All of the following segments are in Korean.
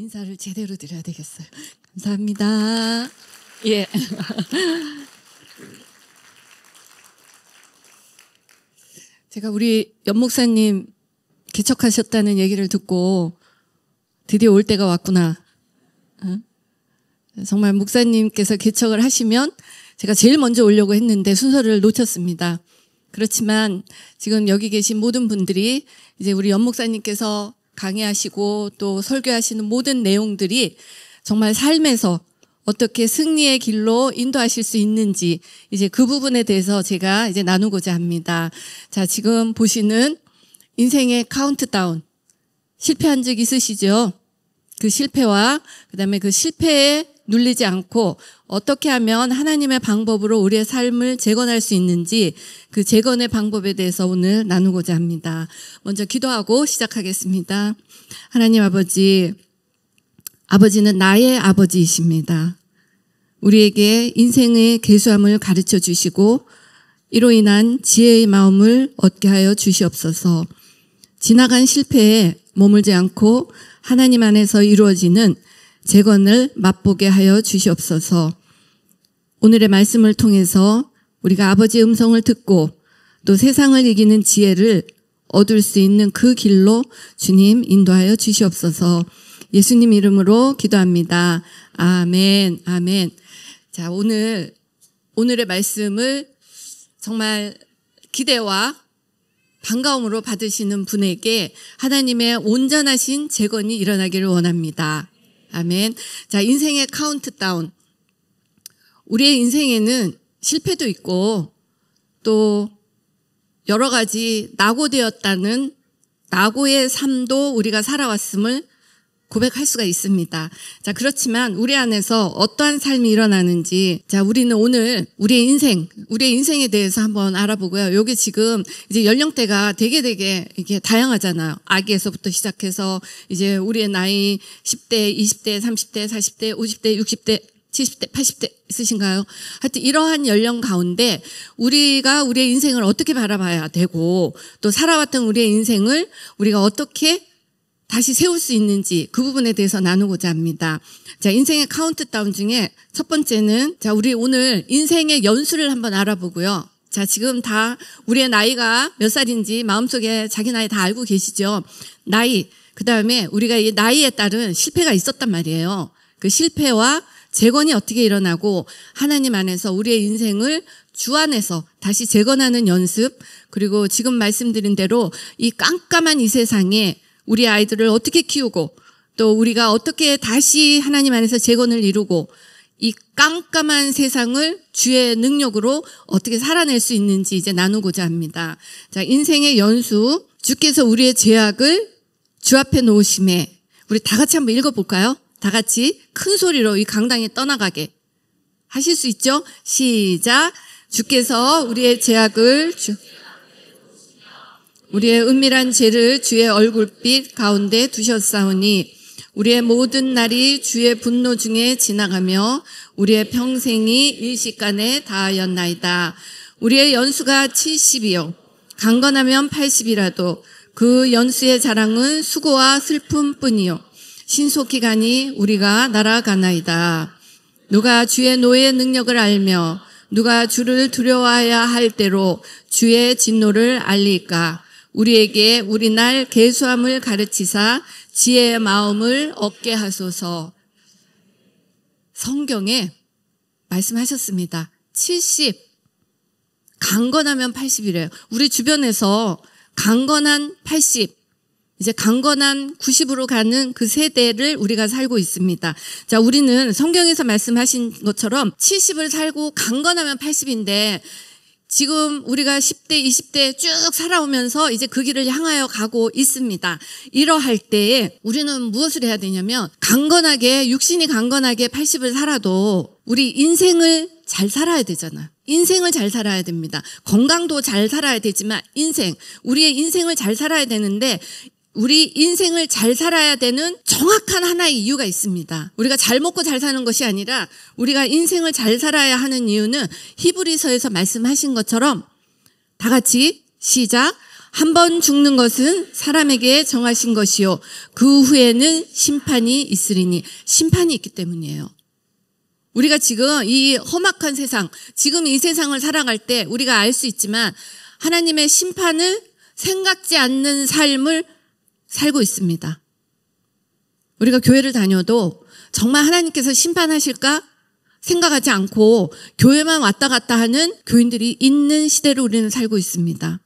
인사를 제대로 드려야 되겠어요. 감사합니다. 예. 제가 우리 연 목사님 개척하셨다는 얘기를 듣고 드디어 올 때가 왔구나. 정말 목사님께서 개척을 하시면 제가 제일 먼저 오려고 했는데 순서를 놓쳤습니다. 그렇지만 지금 여기 계신 모든 분들이 이제 우리 연 목사님께서 강의하시고 또 설교하시는 모든 내용들이 정말 삶에서 어떻게 승리의 길로 인도하실 수 있는지 이제 그 부분에 대해서 제가 이제 나누고자 합니다. 자, 지금 보시는 인생의 카운트다운, 실패한 적 있으시죠? 그 실패와 그다음에 그 실패에 눌리지 않고 어떻게 하면 하나님의 방법으로 우리의 삶을 재건할 수 있는지 그 재건의 방법에 대해서 오늘 나누고자 합니다. 먼저 기도하고 시작하겠습니다. 하나님 아버지, 아버지는 나의 아버지이십니다. 우리에게 인생의 계수함을 가르쳐 주시고 이로 인한 지혜의 마음을 얻게 하여 주시옵소서. 지나간 실패에 머물지 않고 하나님 안에서 이루어지는 재건을 맛보게 하여 주시옵소서. 오늘의 말씀을 통해서 우리가 아버지의 음성을 듣고 또 세상을 이기는 지혜를 얻을 수 있는 그 길로 주님 인도하여 주시옵소서. 예수님 이름으로 기도합니다. 아멘, 아멘. 자, 오늘의 말씀을 정말 기대와 반가움으로 받으시는 분에게 하나님의 온전하신 재건이 일어나기를 원합니다. 아멘. 자, 인생의 카운트다운. 우리의 인생에는 실패도 있고 또 여러 가지 낙오되었다는 낙오의 삶도 우리가 살아왔음을 고백할 수가 있습니다. 자, 그렇지만 우리 안에서 어떠한 삶이 일어나는지, 자, 우리는 오늘 우리의 인생에 대해서 한번 알아보고요. 여기 지금 이제 연령대가 되게 이게 다양하잖아요. 아기에서부터 시작해서 이제 우리의 나이 10대, 20대, 30대, 40대, 50대, 60대, 70대, 80대 있으신가요? 하여튼 이러한 연령 가운데 우리가 우리의 인생을 어떻게 바라봐야 되고 또 살아왔던 우리의 인생을 우리가 어떻게 다시 세울 수 있는지 그 부분에 대해서 나누고자 합니다. 자, 인생의 카운트다운 중에 첫 번째는, 자, 우리 오늘 인생의 연수를 한번 알아보고요. 자, 지금 다 우리의 나이가 몇 살인지 마음속에 자기 나이 다 알고 계시죠? 나이, 그 다음에 우리가 이 나이에 따른 실패가 있었단 말이에요. 그 실패와 재건이 어떻게 일어나고 하나님 안에서 우리의 인생을 주 안에서 다시 재건하는 연습, 그리고 지금 말씀드린 대로 이 깜깜한 이 세상에 우리 아이들을 어떻게 키우고 또 우리가 어떻게 다시 하나님 안에서 재건을 이루고 이 깜깜한 세상을 주의 능력으로 어떻게 살아낼 수 있는지 이제 나누고자 합니다. 자, 인생의 연수, 주께서 우리의 죄악을 주 앞에 놓으심에, 우리 다 같이 한번 읽어볼까요? 다 같이 큰 소리로 이 강당에 떠나가게 하실 수 있죠? 시작. 주께서 우리의 죄악을 우리의 은밀한 죄를 주의 얼굴빛 가운데 두셨사오니 우리의 모든 날이 주의 분노 중에 지나가며 우리의 평생이 일시간에 다하였나이다. 우리의 연수가 70이요 강건하면 80이라도 그 연수의 자랑은 수고와 슬픔뿐이요 신속히 가니 우리가 날아가나이다. 누가 주의 노의 능력을 알며 누가 주를 두려워해야 할 대로 주의 진노를 알릴까. 우리에게 우리날 계수함을 가르치사 지혜의 마음을 얻게 하소서. 성경에 말씀하셨습니다. 70, 강건하면 80이래요. 우리 주변에서 강건한 80, 이제 강건한 90으로 가는 그 세대를 우리가 살고 있습니다. 자, 우리는 성경에서 말씀하신 것처럼 70을 살고 강건하면 80인데 지금 우리가 10대, 20대 쭉 살아오면서 이제 그 길을 향하여 가고 있습니다. 이러할 때에 우리는 무엇을 해야 되냐면 강건하게, 육신이 강건하게 80을 살아도 우리 인생을 잘 살아야 되잖아요. 인생을 잘 살아야 됩니다. 건강도 잘 살아야 되지만 우리의 인생을 잘 살아야 되는데 우리 인생을 잘 살아야 되는 정확한 하나의 이유가 있습니다. 우리가 잘 먹고 잘 사는 것이 아니라 우리가 인생을 잘 살아야 하는 이유는 히브리서에서 말씀하신 것처럼 다 같이 시작. 한 번 죽는 것은 사람에게 정하신 것이요 그 후에는 심판이 있으리니. 심판이 있기 때문이에요. 우리가 지금 이 험악한 세상, 지금 이 세상을 살아갈 때 우리가 알 수 있지만 하나님의 심판을 생각지 않는 삶을 살고 있습니다. 우리가 교회를 다녀도 정말 하나님께서 심판하실까 생각하지 않고 교회만 왔다 갔다 하는 교인들이 있는 시대를 우리는 살고 있습니다.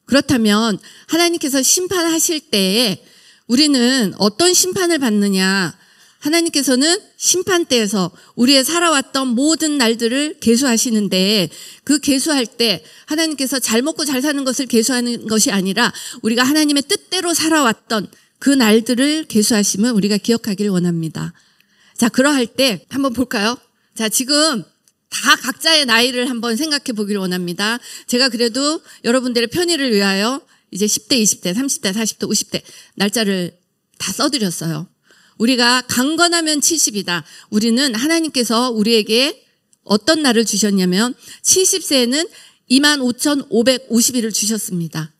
그렇다면 하나님께서 심판하실 때에 우리는 어떤 심판을 받느냐? 하나님께서는 심판대에서 우리의 살아왔던 모든 날들을 계수하시는데 그 계수할 때 하나님께서 잘 먹고 잘 사는 것을 계수하는 것이 아니라 우리가 하나님의 뜻대로 살아왔던 그 날들을 계수하심을 우리가 기억하길 원합니다. 자, 그러할 때 한번 볼까요? 자, 지금 다 각자의 나이를 한번 생각해 보길 원합니다. 제가 그래도 여러분들의 편의를 위하여 이제 10대, 20대, 30대, 40대, 50대 날짜를 다 써드렸어요. 우리가 강건하면 70이다. 우리는 하나님께서 우리에게 어떤 날을 주셨냐면 70세에는 25,550일을 주셨습니다.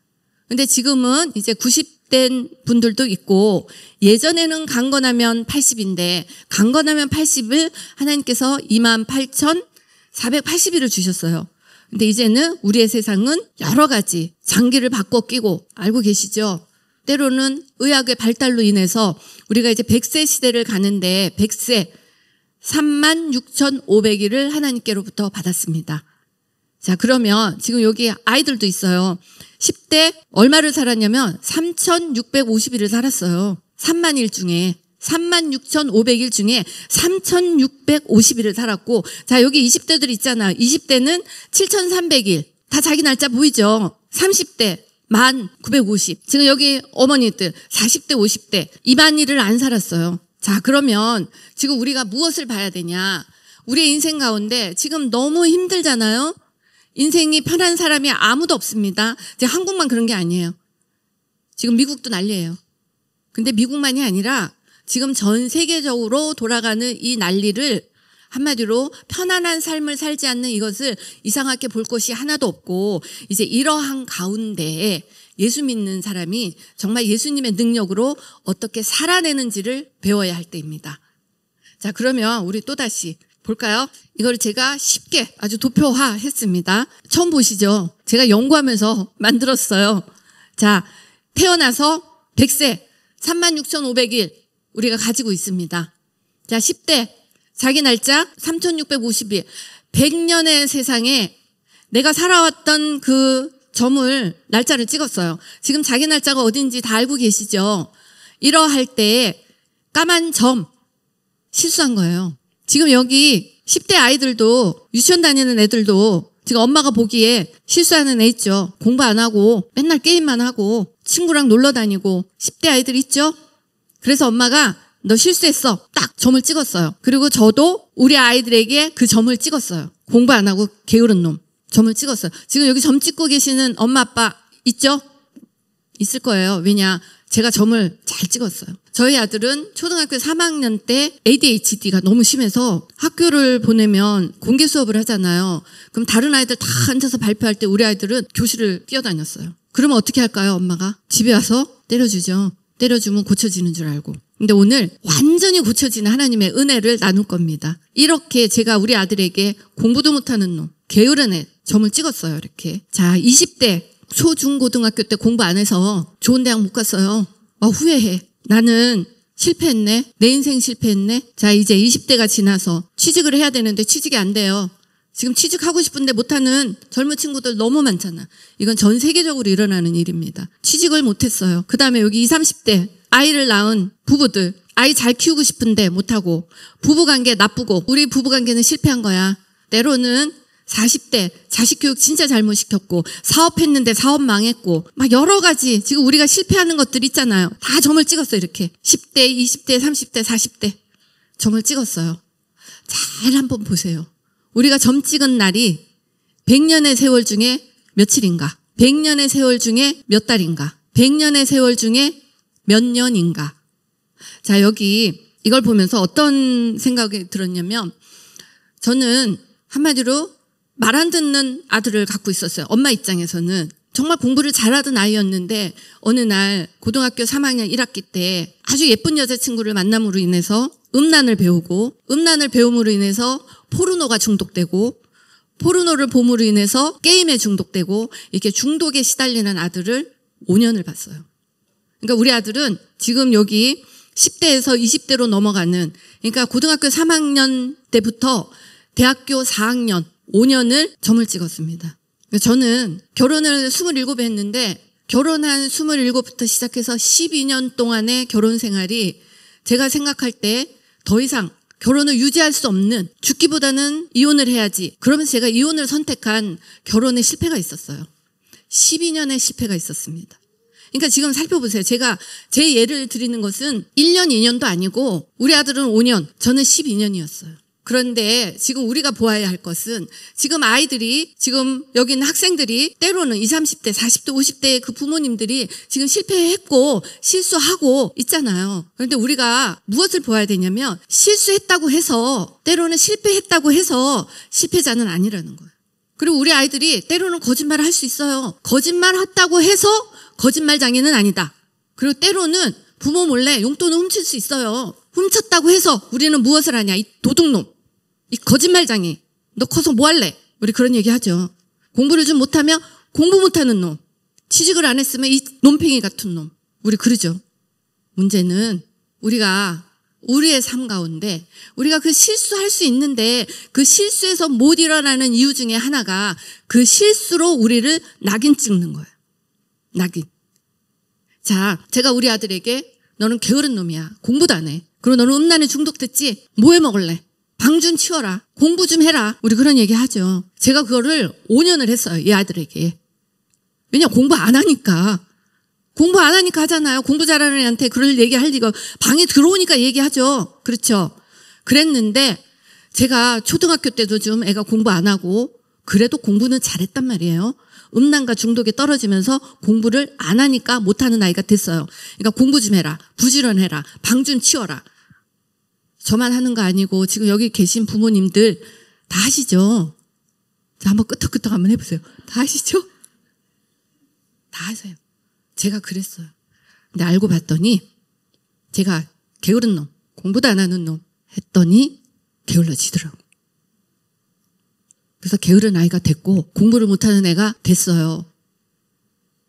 근데 지금은 이제 90된 분들도 있고 예전에는 강건하면 80인데 강건하면 80을 하나님께서 28,480일을 주셨어요. 근데 이제는 우리의 세상은 여러 가지 장기를 바꿔 끼고 알고 계시죠? 때로는 의학의 발달로 인해서 우리가 이제 100세 시대를 가는데 100세 36,500일을 하나님께로부터 받았습니다. 자, 그러면 지금 여기 아이들도 있어요. 10대 얼마를 살았냐면 3,650일을 살았어요. 3만 일 중에 36,500일 중에 3,650일을 살았고, 자, 여기 20대들 있잖아. 20대는 7,300일. 다 자기 날짜 보이죠? 30대 1,950. 지금 여기 어머니들 40대 50대 2만 일을 안 살았어요. 자, 그러면 지금 우리가 무엇을 봐야 되냐? 우리의 인생 가운데 지금 너무 힘들잖아요. 인생이 편한 사람이 아무도 없습니다. 지금 한국만 그런 게 아니에요. 지금 미국도 난리예요. 근데 미국만이 아니라 지금 전 세계적으로 돌아가는 이 난리를 한마디로 편안한 삶을 살지 않는 이것을 이상하게 볼 것이 하나도 없고, 이제 이러한 가운데 예수 믿는 사람이 정말 예수님의 능력으로 어떻게 살아내는지를 배워야 할 때입니다. 자, 그러면 우리 또다시 볼까요? 이걸 제가 쉽게 아주 도표화했습니다. 처음 보시죠? 제가 연구하면서 만들었어요. 자, 태어나서 100세 36,500일 우리가 가지고 있습니다. 자, 10대 자기 날짜 3,650일. 100년의 세상에 내가 살아왔던 그 점을 날짜를 찍었어요. 지금 자기 날짜가 어딘지 다 알고 계시죠? 이러할 때 까만 점 실수한 거예요. 지금 여기 10대 아이들도, 유치원 다니는 애들도 지금 엄마가 보기에 실수하는 애 있죠. 공부 안 하고 맨날 게임만 하고 친구랑 놀러 다니고 10대 아이들 있죠? 그래서 엄마가 너 실수했어. 딱 점을 찍었어요. 그리고 저도 우리 아이들에게 그 점을 찍었어요. 공부 안 하고 게으른 놈. 점을 찍었어요. 지금 여기 점 찍고 계시는 엄마 아빠 있죠? 있을 거예요. 왜냐? 제가 점을 잘 찍었어요. 저희 아들은 초등학교 3학년 때 ADHD가 너무 심해서 학교를 보내면 공개 수업을 하잖아요. 그럼 다른 아이들 다 앉아서 발표할 때 우리 아이들은 교실을 뛰어다녔어요. 그러면 어떻게 할까요, 엄마가? 집에 와서 때려주죠. 때려주면 고쳐지는 줄 알고. 근데 오늘 완전히 고쳐지는 하나님의 은혜를 나눌 겁니다. 이렇게 제가 우리 아들에게 공부도 못하는 놈, 게으른 애 점을 찍었어요. 이렇게. 자, 20대 초, 중, 고등학교 때 공부 안 해서 좋은 대학 못 갔어요. 후회해. 나는 실패했네. 내 인생 실패했네. 자, 이제 20대가 지나서 취직을 해야 되는데 취직이 안 돼요. 지금 취직하고 싶은데 못하는 젊은 친구들 너무 많잖아. 이건 전 세계적으로 일어나는 일입니다. 취직을 못했어요. 그 다음에 여기 20, 30대 아이를 낳은 부부들, 아이 잘 키우고 싶은데 못하고, 부부관계 나쁘고, 우리 부부관계는 실패한 거야. 때로는 40대 자식 교육 진짜 잘못 시켰고, 사업했는데 사업 망했고, 막 여러 가지 지금 우리가 실패하는 것들 있잖아요. 다 점을 찍었어요. 이렇게 10대, 20대, 30대, 40대 점을 찍었어요. 잘 한번 보세요. 우리가 점 찍은 날이 100년의 세월 중에 며칠인가? 100년의 세월 중에 몇 달인가? 100년의 세월 중에 몇 년인가? 자, 여기 이걸 보면서 어떤 생각이 들었냐면, 저는 한마디로 말 안 듣는 아들을 갖고 있었어요. 엄마 입장에서는. 정말 공부를 잘하던 아이였는데 어느 날 고등학교 3학년 1학기 때 아주 예쁜 여자친구를 만남으로 인해서 음란을 배우고 음란을 배움으로 인해서 포르노가 중독되고 포르노를 봄으로 인해서 게임에 중독되고 이렇게 중독에 시달리는 아들을 5년을 봤어요. 그러니까 우리 아들은 지금 여기 10대에서 20대로 넘어가는, 그러니까 고등학교 3학년 때부터 대학교 4학년 5년을 점을 찍었습니다. 저는 결혼을 27에 했는데 결혼한 27부터 시작해서 12년 동안의 결혼 생활이 제가 생각할 때 더 이상 결혼을 유지할 수 없는, 죽기보다는 이혼을 해야지, 그러면서 제가 이혼을 선택한 결혼에 실패가 있었어요. 12년의 실패가 있었습니다. 그러니까 지금 살펴보세요. 제가 제 예를 드리는 것은 1년, 2년도 아니고 우리 아들은 5년, 저는 12년이었어요. 그런데 지금 우리가 보아야 할 것은 지금 아이들이, 지금 여기 있는 학생들이 때로는 20, 30대, 40대, 50대의 그 부모님들이 지금 실패했고 실수하고 있잖아요. 그런데 우리가 무엇을 보아야 되냐면 실수했다고 해서, 때로는 실패했다고 해서 실패자는 아니라는 거예요. 그리고 우리 아이들이 때로는 거짓말을 할 수 있어요. 거짓말했다고 해서 거짓말장애는 아니다. 그리고 때로는 부모 몰래 용돈을 훔칠 수 있어요. 훔쳤다고 해서 우리는 무엇을 하냐, 이 도둑놈, 이 거짓말장애, 너 커서 뭐 할래? 우리 그런 얘기 하죠. 공부를 좀 못하면 공부 못하는 놈, 취직을 안 했으면 이 놈팽이 같은 놈, 우리 그러죠. 문제는 우리가 우리의 삶 가운데 우리가 그 실수할 수 있는데 그 실수에서 못 일어나는 이유 중에 하나가 그 실수로 우리를 낙인 찍는 거예요. 낙인. 자, 제가 우리 아들에게 너는 게으른 놈이야, 공부도 안 해, 그리고 너는 음란에 중독됐지, 뭐 해 먹을래? 방 좀 치워라, 공부 좀 해라, 우리 그런 얘기 하죠. 제가 그거를 5년을 했어요, 이 아들에게. 왜냐, 공부 안 하니까. 공부 안 하니까 하잖아요. 공부 잘하는 애한테 그럴 얘기 할 리가, 방에 들어오니까 얘기하죠. 그렇죠. 그랬는데 제가 초등학교 때도 좀 애가 공부 안 하고 그래도 공부는 잘했단 말이에요. 음란과 중독에 떨어지면서 공부를 안 하니까 못하는 아이가 됐어요. 그러니까 공부 좀 해라, 부지런해라, 방 좀 치워라. 저만 하는 거 아니고 지금 여기 계신 부모님들 다 하시죠. 자, 한번 끄덕끄덕 한번 해보세요. 다 하시죠? 다 하세요. 제가 그랬어요. 근데 알고 봤더니 제가 게으른 놈, 공부도 안 하는 놈 했더니 게을러지더라고. 그래서 게으른 아이가 됐고 공부를 못하는 애가 됐어요.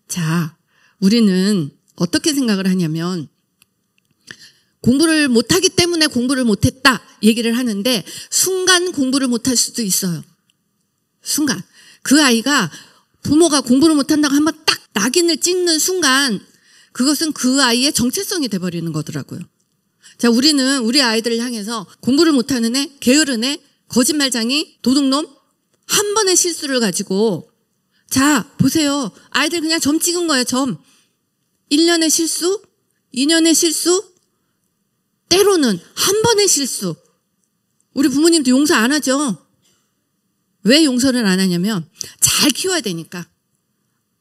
자, 우리는 어떻게 생각을 하냐면 공부를 못하기 때문에 공부를 못했다 얘기를 하는데 순간 공부를 못할 수도 있어요. 순간. 그 아이가 부모가 공부를 못한다고 한번 딱 낙인을 찍는 순간 그것은 그 아이의 정체성이 돼버리는 거더라고요. 자, 우리는 우리 아이들을 향해서 공부를 못하는 애, 게으른 애, 거짓말장이, 도둑놈, 한 번의 실수를 가지고, 자, 보세요. 아이들 그냥 점 찍은 거예요, 점. 1년의 실수, 2년의 실수, 때로는 한 번의 실수. 우리 부모님도 용서 안 하죠. 왜 용서를 안 하냐면 잘 키워야 되니까.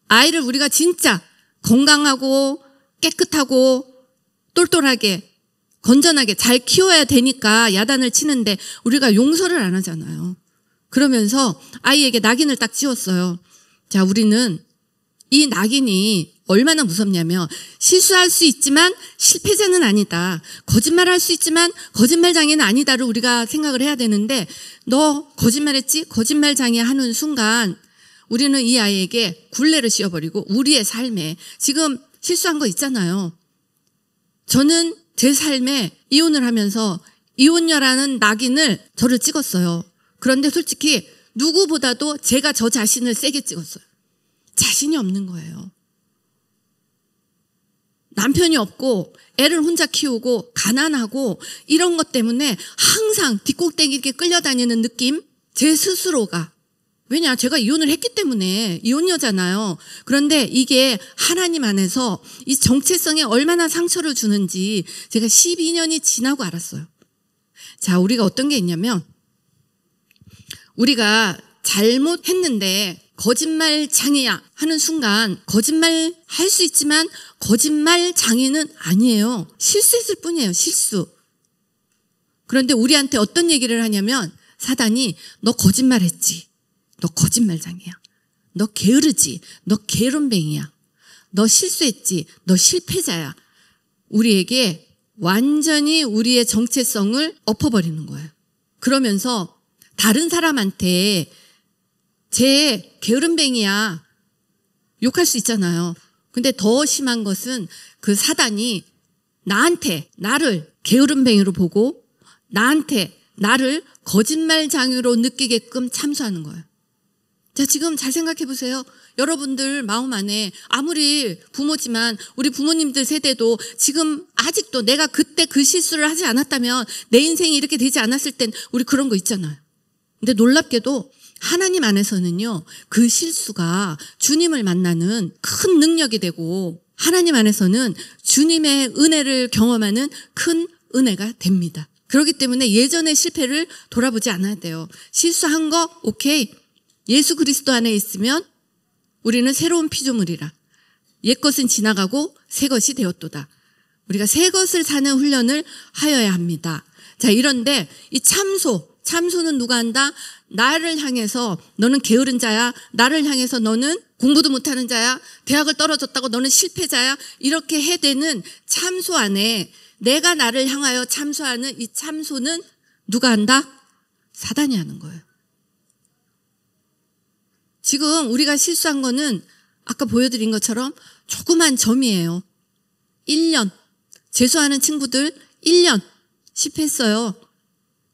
아이를 우리가 진짜 건강하고 깨끗하고 똘똘하게 건전하게 잘 키워야 되니까 야단을 치는데 우리가 용서를 안 하잖아요. 그러면서 아이에게 낙인을 딱 찍었어요. 자, 우리는 이 낙인이 얼마나 무섭냐면 실수할 수 있지만 실패자는 아니다. 거짓말할 수 있지만 거짓말장애는 아니다를 우리가 생각을 해야 되는데 너 거짓말했지? 거짓말장애 하는 순간 우리는 이 아이에게 굴레를 씌워버리고 우리의 삶에 지금 실수한 거 있잖아요. 저는 제 삶에 이혼을 하면서 이혼녀라는 낙인을 저를 찍었어요. 그런데 솔직히 누구보다도 제가 저 자신을 세게 찍었어요. 자신이 없는 거예요. 남편이 없고 애를 혼자 키우고 가난하고 이런 것 때문에 항상 뒷꼭대기에 끌려다니는 느낌? 제 스스로가. 왜냐, 제가 이혼을 했기 때문에 이혼녀잖아요. 그런데 이게 하나님 안에서 이 정체성에 얼마나 상처를 주는지 제가 12년이 지나고 알았어요. 자, 우리가 어떤 게 있냐면 우리가 잘못했는데 거짓말 장애야 하는 순간 거짓말 할 수 있지만 거짓말 장애는 아니에요. 실수했을 뿐이에요. 실수. 그런데 우리한테 어떤 얘기를 하냐면 사단이 너 거짓말했지. 너 거짓말 장애야. 너 게으르지, 너 게으름뱅이야, 너 실수했지, 너 실패자야. 우리에게 완전히 우리의 정체성을 엎어버리는 거예요. 그러면서 다른 사람한테 쟤 게으름뱅이야 욕할 수 있잖아요. 근데 더 심한 것은 그 사단이 나한테 나를 게으름뱅이로 보고 나한테 나를 거짓말장애로 느끼게끔 참수하는 거예요. 자, 지금 잘 생각해 보세요. 여러분들 마음 안에 아무리 부모지만 우리 부모님들 세대도 지금 아직도 내가 그때 그 실수를 하지 않았다면 내 인생이 이렇게 되지 않았을 땐 우리 그런 거 있잖아요. 근데 놀랍게도 하나님 안에서는요, 그 실수가 주님을 만나는 큰 능력이 되고 하나님 안에서는 주님의 은혜를 경험하는 큰 은혜가 됩니다. 그렇기 때문에 예전의 실패를 돌아보지 않아야 돼요. 실수한 거 오케이. 예수 그리스도 안에 있으면 우리는 새로운 피조물이라. 옛것은 지나가고 새것이 되었도다. 우리가 새것을 사는 훈련을 하여야 합니다. 자, 이런데 이 참소는 누가 한다? 나를 향해서 너는 게으른 자야. 나를 향해서 너는 공부도 못하는 자야. 대학을 떨어졌다고 너는 실패자야. 이렇게 해대는 참소 안에 내가 나를 향하여 참소하는 이 참소는 누가 한다? 사단이 하는 거예요. 지금 우리가 실수한 거는 아까 보여드린 것처럼 조그만 점이에요. 1년. 재수하는 친구들 1년 실패했어요.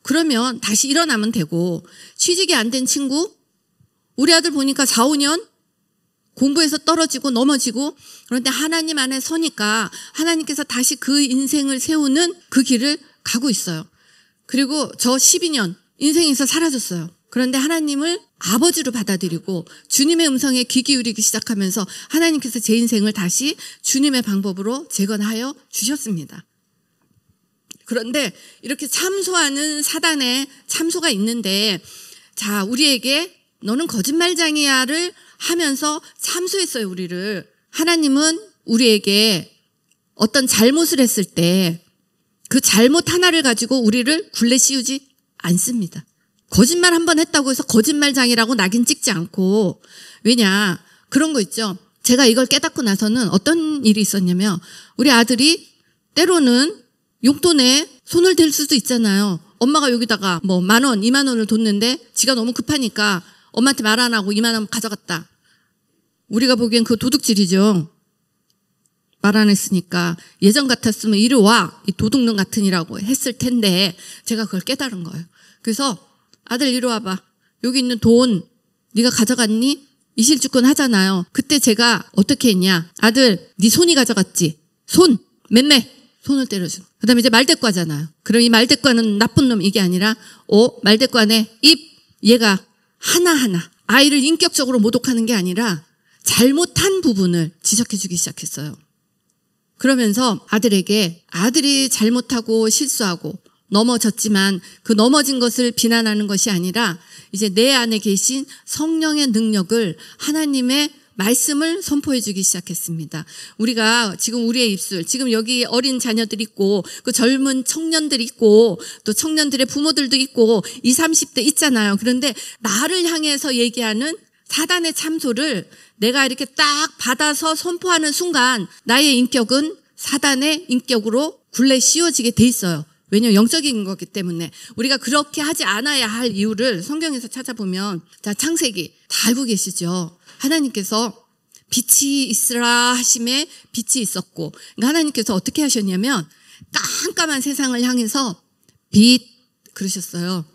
그러면 다시 일어나면 되고, 취직이 안 된 친구, 우리 아들 보니까 4, 5년 공부에서 떨어지고 넘어지고, 그런데 하나님 안에 서니까 하나님께서 다시 그 인생을 세우는 그 길을 가고 있어요. 그리고 저 12년 인생에서 사라졌어요. 그런데 하나님을 아버지로 받아들이고 주님의 음성에 귀 기울이기 시작하면서 하나님께서 제 인생을 다시 주님의 방법으로 재건하여 주셨습니다. 그런데 이렇게 참소하는 사단의 참소가 있는데, 자, 우리에게 너는 거짓말장이야를 하면서 참소했어요, 우리를. 하나님은 우리에게 어떤 잘못을 했을 때 그 잘못 하나를 가지고 우리를 굴레 씌우지 않습니다. 거짓말 한번 했다고 해서 거짓말장이라고 낙인 찍지 않고, 왜냐, 그런 거 있죠. 제가 이걸 깨닫고 나서는 어떤 일이 있었냐면, 우리 아들이 때로는 용돈에 손을 댈 수도 있잖아요. 엄마가 여기다가 뭐 10,000원, 20,000원을 뒀는데 지가 너무 급하니까 엄마한테 말 안 하고 20,000원 가져갔다. 우리가 보기엔 그거 도둑질이죠. 말 안 했으니까. 예전 같았으면 이리 와, 이 도둑놈 같으니라고 했을 텐데 제가 그걸 깨달은 거예요. 그래서 아들 이리 와봐. 여기 있는 돈 네가 가져갔니? 이실주권 하잖아요. 그때 제가 어떻게 했냐. 아들, 네 손이 가져갔지. 손, 맴매. 손을 때려줘. 그 다음에 이제 말대꾸하잖아요. 그럼 이 말대꾸하는 나쁜 놈 이게 아니라 말대꾸하네. 입. 얘가 하나하나 아이를 인격적으로 모독하는 게 아니라 잘못한 부분을 지적해주기 시작했어요. 그러면서 아들에게 아들이 잘못하고 실수하고 넘어졌지만 그 넘어진 것을 비난하는 것이 아니라 이제 내 안에 계신 성령의 능력을, 하나님의 말씀을 선포해 주기 시작했습니다. 우리가 지금 우리의 입술, 지금 여기 어린 자녀들 있고 그 젊은 청년들 있고 또 청년들의 부모들도 있고 20, 30대 있잖아요. 그런데 나를 향해서 얘기하는 사단의 참소를 내가 이렇게 딱 받아서 선포하는 순간 나의 인격은 사단의 인격으로 굴레 씌워지게 돼 있어요. 왜냐하면 영적인 거기 때문에. 우리가 그렇게 하지 않아야 할 이유를 성경에서 찾아보면, 자, 창세기 다 알고 계시죠? 하나님께서 빛이 있으라 하심에 빛이 있었고, 그러니까 하나님께서 어떻게 하셨냐면 깜깜한 세상을 향해서 빛 그러셨어요.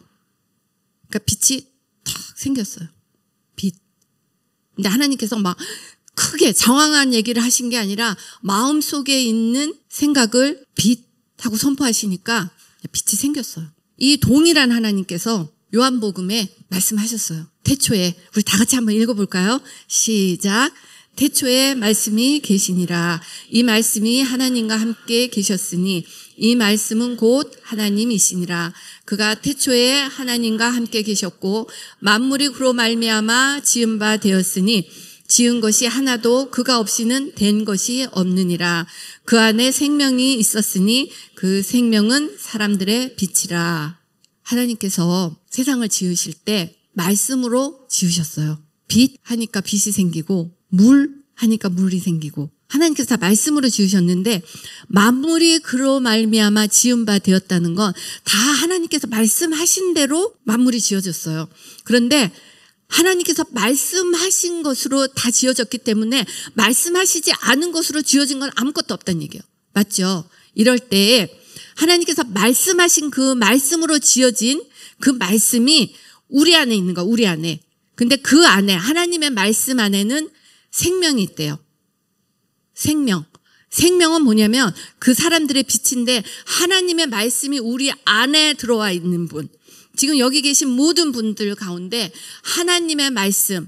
그러니까 빛이 탁 생겼어요. 빛. 근데 하나님께서 막 크게 장황한 얘기를 하신 게 아니라 마음속에 있는 생각을 빛 하고 선포하시니까 빛이 생겼어요. 이 동일한 하나님께서 요한복음에 말씀하셨어요. 태초에, 우리 다 같이 한번 읽어볼까요? 시작. 태초에 말씀이 계시니라. 이 말씀이 하나님과 함께 계셨으니 이 말씀은 곧 하나님이시니라. 그가 태초에 하나님과 함께 계셨고 만물이 그로 말미암아 지은 바 되었으니 지은 것이 하나도 그가 없이는 된 것이 없느니라. 그 안에 생명이 있었으니 그 생명은 사람들의 빛이라. 하나님께서 세상을 지으실 때 말씀으로 지으셨어요. 빛 하니까 빛이 생기고 물 하니까 물이 생기고 하나님께서 다 말씀으로 지으셨는데 만물이 그로 말미암아 지은 바 되었다는 건 다 하나님께서 말씀하신 대로 만물이 지어졌어요. 그런데 하나님께서 말씀하신 것으로 다 지어졌기 때문에 말씀하시지 않은 것으로 지어진 건 아무것도 없다는 얘기예요. 맞죠? 이럴 때 하나님께서 말씀하신 그 말씀으로 지어진 그 말씀이 우리 안에 있는 거야, 우리 안에. 근데 그 안에, 하나님의 말씀 안에는 생명이 있대요. 생명. 생명은 뭐냐면 그 사람들의 빛인데 하나님의 말씀이 우리 안에 들어와 있는 분. 지금 여기 계신 모든 분들 가운데 하나님의 말씀이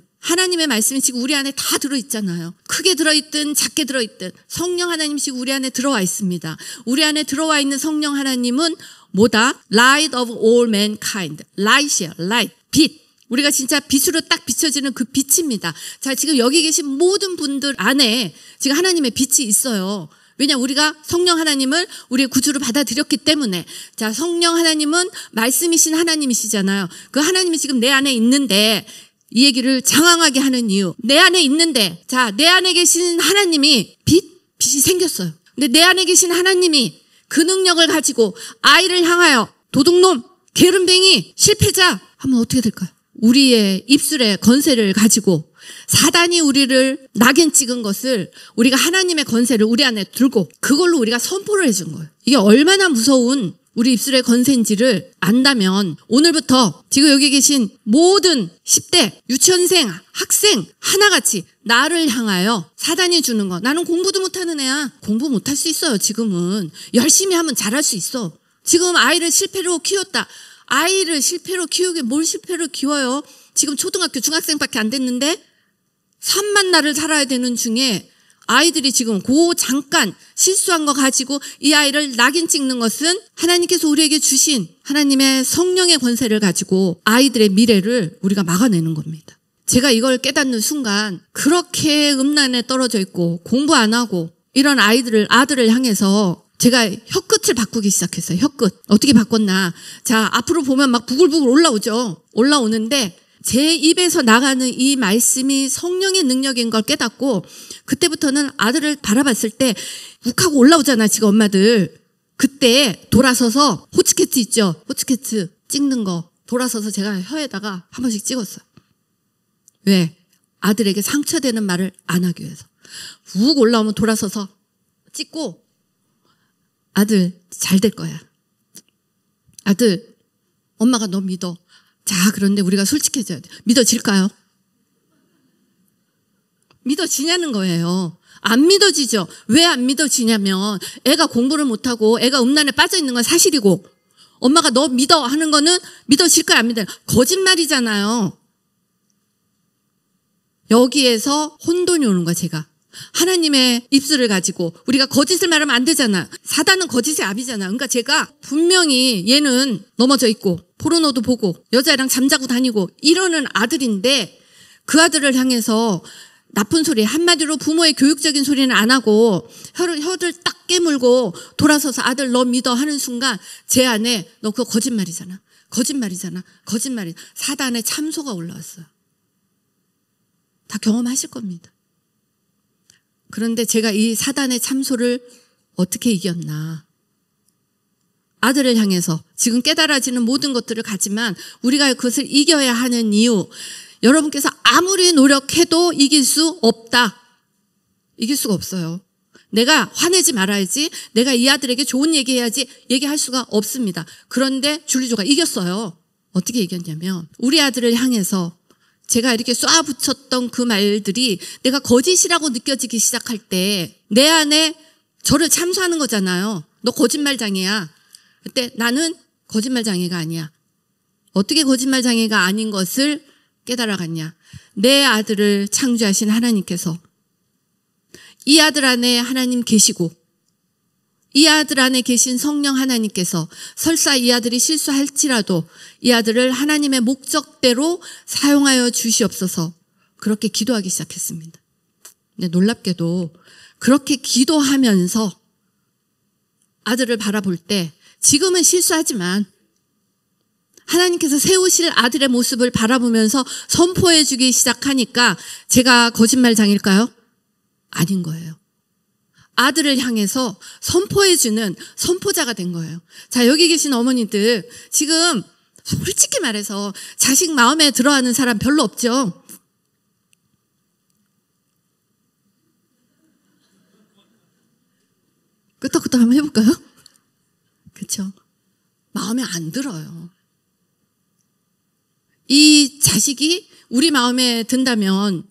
지금 우리 안에 다 들어있잖아요. 크게 들어있든 작게 들어있든 성령 하나님이 지금 우리 안에 들어와 있습니다. 우리 안에 들어와 있는 성령 하나님은 뭐다? Light of all mankind. Light이에요. Light. 빛. 우리가 진짜 빛으로 딱 비춰지는 그 빛입니다. 자, 지금 여기 계신 모든 분들 안에 지금 하나님의 빛이 있어요. 왜냐, 우리가 성령 하나님을 우리의 구주로 받아들였기 때문에. 자, 성령 하나님은 말씀이신 하나님이시잖아요. 그 하나님이 지금 내 안에 있는데 이 얘기를 장황하게 하는 이유. 내 안에 있는데, 자, 내 안에 계신 하나님이 빛이 생겼어요. 근데 내 안에 계신 하나님이 그 능력을 가지고 아이를 향하여 도둑놈, 게으름뱅이, 실패자 하면 어떻게 될까요? 우리의 입술에 건세를 가지고 사단이 우리를 낙인 찍은 것을 우리가 하나님의 건세를 우리 안에 들고 그걸로 우리가 선포를 해준 거예요. 이게 얼마나 무서운 우리 입술의 건세인지를 안다면 오늘부터 지금 여기 계신 모든 10대, 유치원생, 학생 하나같이 나를 향하여 사단이 주는 거. 나는 공부도 못하는 애야. 공부 못할 수 있어요. 지금은. 열심히 하면 잘할 수 있어. 지금 아이를 실패로 키웠다. 아이를 실패로 키우게 뭘 실패로 키워요? 지금 초등학교 중학생밖에 안 됐는데 3만 날을 살아야 되는 중에 아이들이 지금 잠깐 실수한 거 가지고 이 아이를 낙인 찍는 것은 하나님께서 우리에게 주신 하나님의 성령의 권세를 가지고 아이들의 미래를 우리가 막아내는 겁니다. 제가 이걸 깨닫는 순간 그렇게 음란에 떨어져 있고 공부 안 하고 이런 아들을 향해서 제가 혀끝을 바꾸기 시작했어요. 혀끝. 어떻게 바꿨나. 자, 앞으로 보면 막 부글부글 올라오죠. 올라오는데 제 입에서 나가는 이 말씀이 성령의 능력인 걸 깨닫고 그때부터는 아들을 바라봤을 때 욱하고 올라오잖아, 지금 엄마들. 그때 돌아서서 호치케트 있죠. 호치케트 찍는 거 돌아서서 제가 혀에다가 한 번씩 찍었어요. 왜? 아들에게 상처되는 말을 안 하기 위해서. 욱 올라오면 돌아서서 찍고 아들 잘 될 거야. 아들 엄마가 너 믿어. 자, 그런데 우리가 솔직해져야 돼. 믿어질까요? 믿어지냐는 거예요. 안 믿어지죠. 왜 안 믿어지냐면 애가 공부를 못하고 애가 음란에 빠져 있는 건 사실이고 엄마가 너 믿어 하는 거는 믿어질까요? 안 믿어요? 거짓말이잖아요. 여기에서 혼돈이 오는 거야, 제가. 하나님의 입술을 가지고 우리가 거짓을 말하면 안 되잖아. 사단은 거짓의 압이잖아. 그러니까 제가 분명히 얘는 넘어져 있고 포르노도 보고 여자애랑 잠자고 다니고 이러는 아들인데 그 아들을 향해서 나쁜 소리, 한마디로 부모의 교육적인 소리는 안 하고 혀를 딱 깨물고 돌아서서 아들 너 믿어 하는 순간 제 안에 너 그거 거짓말이잖아. 사단의 참소가 올라왔어요. 다 경험하실 겁니다. 그런데 제가 이 사단의 참소를 어떻게 이겼나. 아들을 향해서 지금 깨달아지는 모든 것들을 가지만 우리가 그것을 이겨야 하는 이유. 여러분께서 아무리 노력해도 이길 수 없다. 이길 수가 없어요. 내가 화내지 말아야지. 내가 이 아들에게 좋은 얘기해야지. 얘기할 수가 없습니다. 그런데 줄리조가 이겼어요. 어떻게 이겼냐면 우리 아들을 향해서 제가 이렇게 쏴붙였던 그 말들이 내가 거짓이라고 느껴지기 시작할 때 내 안에 저를 참소하는 거잖아요. 너 거짓말장애야. 그때 나는 거짓말장애가 아니야. 어떻게 거짓말장애가 아닌 것을 깨달아갔냐. 내 아들을 창조하신 하나님께서 이 아들 안에 하나님 계시고 이 아들 안에 계신 성령 하나님께서 설사 이 아들이 실수할지라도 이 아들을 하나님의 목적대로 사용하여 주시옵소서. 그렇게 기도하기 시작했습니다. 근데 놀랍게도 그렇게 기도하면서 아들을 바라볼 때 지금은 실수하지만 하나님께서 세우실 아들의 모습을 바라보면서 선포해 주기 시작하니까 제가 거짓말장일까요? 아닌 거예요. 아들을 향해서 선포해 주는 선포자가 된 거예요. 자, 여기 계신 어머니들 지금 솔직히 말해서 자식 마음에 들어하는 사람 별로 없죠? 끄떡끄떡 한번 해볼까요? 그렇죠? 마음에 안 들어요. 이 자식이 우리 마음에 든다면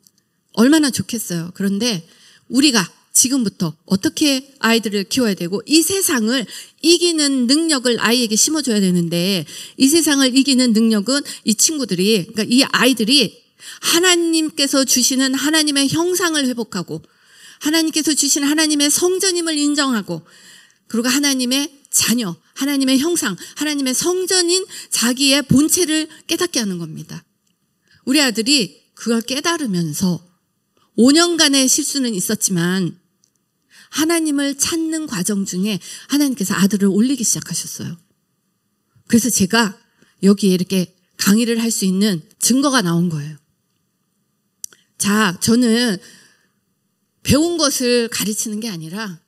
얼마나 좋겠어요. 그런데 우리가 지금부터 어떻게 아이들을 키워야 되고 이 세상을 이기는 능력을 아이에게 심어줘야 되는데 이 세상을 이기는 능력은 이 친구들이, 그러니까 이 아이들이 하나님께서 주시는 하나님의 형상을 회복하고 하나님께서 주신 하나님의 성전임을 인정하고 그리고 하나님의 자녀, 하나님의 형상, 하나님의 성전인 자기의 본체를 깨닫게 하는 겁니다. 우리 아들이 그걸 깨달으면서 5년간의 실수는 있었지만 하나님을 찾는 과정 중에 하나님께서 아들을 올리기 시작하셨어요. 그래서 제가 여기에 이렇게 강의를 할 수 있는 증거가 나온 거예요. 자, 저는 배운 것을 가르치는 게 아니라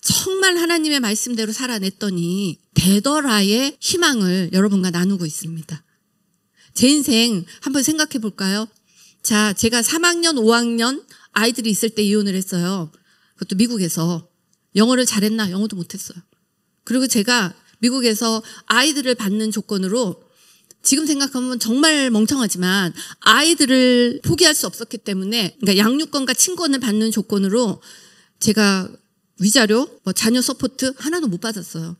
정말 하나님의 말씀대로 살아냈더니 되더라의 희망을 여러분과 나누고 있습니다. 제 인생 한번 생각해 볼까요? 자, 제가 3학년, 5학년 아이들이 있을 때 이혼을 했어요. 그것도 미국에서. 영어를 잘했나? 영어도 못했어요. 그리고 제가 미국에서 아이들을 받는 조건으로 지금 생각하면 정말 멍청하지만 아이들을 포기할 수 없었기 때문에 그러니까 양육권과 친권을 받는 조건으로 제가 위자료, 자녀 서포트 하나도 못 받았어요.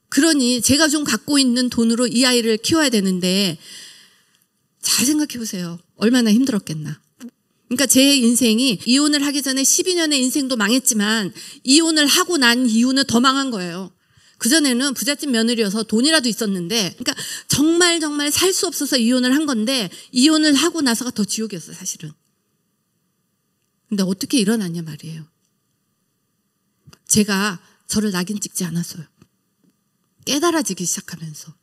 그러니 제가 좀 갖고 있는 돈으로 이 아이를 키워야 되는데 잘 생각해 보세요. 얼마나 힘들었겠나. 그러니까 제 인생이 이혼을 하기 전에 12년의 인생도 망했지만 이혼을 하고 난 이후는 더 망한 거예요. 그전에는 부잣집 며느리여서 돈이라도 있었는데 그러니까 정말 살 수 없어서 이혼을 한 건데 이혼을 하고 나서가 더 지옥이었어요, 사실은. 근데 어떻게 일어났냐 말이에요. 제가 저를 낙인 찍지 않았어요. 깨달아지기 시작하면서.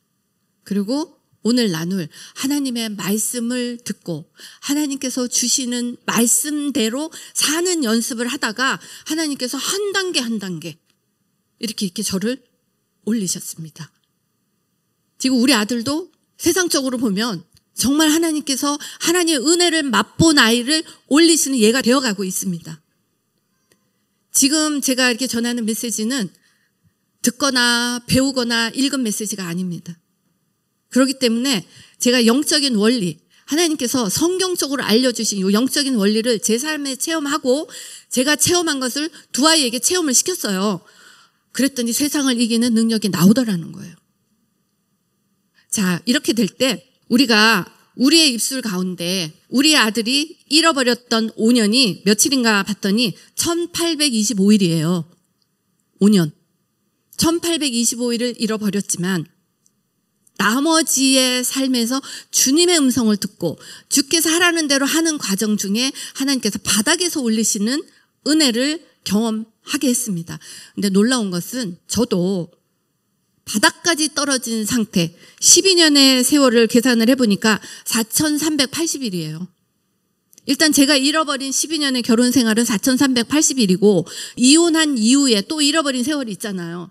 그리고 오늘 나눌 하나님의 말씀을 듣고 하나님께서 주시는 말씀대로 사는 연습을 하다가 하나님께서 한 단계 이렇게 저를 올리셨습니다. 지금 우리 아들도 세상적으로 보면 정말 하나님께서 하나님의 은혜를 맛본 아이를 올리시는 예가 되어가고 있습니다. 지금 제가 이렇게 전하는 메시지는 듣거나 배우거나 읽은 메시지가 아닙니다. 그렇기 때문에 제가 영적인 원리, 하나님께서 성경적으로 알려주신 이 영적인 원리를 제 삶에 체험하고 제가 체험한 것을 두 아이에게 체험을 시켰어요. 그랬더니 세상을 이기는 능력이 나오더라는 거예요. 자, 이렇게 될 때 우리가 우리의 입술 가운데 우리 아들이 잃어버렸던 5년이 며칠인가 봤더니 1825일이에요. 5년. 1825일을 잃어버렸지만 나머지의 삶에서 주님의 음성을 듣고 주께서 하라는 대로 하는 과정 중에 하나님께서 바닥에서 올리시는 은혜를 경험하게 했습니다. 근데 놀라운 것은 저도 바닥까지 떨어진 상태 12년의 세월을 계산을 해보니까 4380일이에요. 일단 제가 잃어버린 12년의 결혼 생활은 4380일이고 이혼한 이후에 또 잃어버린 세월이 있잖아요.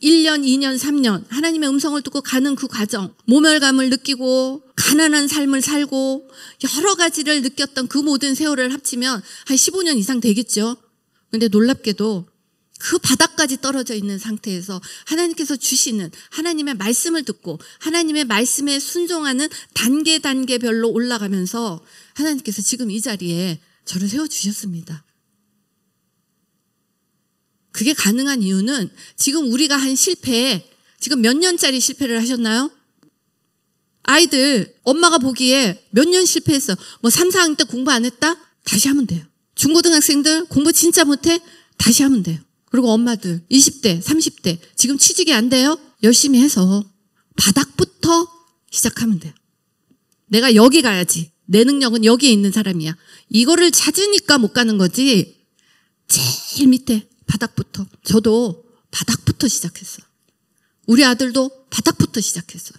1년, 2년, 3년 하나님의 음성을 듣고 가는 그 과정, 모멸감을 느끼고 가난한 삶을 살고 여러 가지를 느꼈던 그 모든 세월을 합치면 한 15년 이상 되겠죠. 그런데 놀랍게도 그 바닥까지 떨어져 있는 상태에서 하나님께서 주시는 하나님의 말씀을 듣고 하나님의 말씀에 순종하는 단계별로 올라가면서 하나님께서 지금 이 자리에 저를 세워주셨습니다. 그게 가능한 이유는 지금 우리가 한 실패에 지금 몇 년짜리 실패를 하셨나요? 아이들 엄마가 보기에 몇 년 실패했어. 3, 4학년 때 공부 안 했다? 다시 하면 돼요. 중고등학생들 공부 진짜 못해? 다시 하면 돼요. 그리고 엄마들 20대, 30대 지금 취직이 안 돼요? 열심히 해서 바닥부터 시작하면 돼요. 내가 여기 가야지. 내 능력은 여기에 있는 사람이야. 이거를 찾으니까 못 가는 거지. 제일 밑에 바닥부터. 저도 바닥부터 시작했어요. 우리 아들도 바닥부터 시작했어요.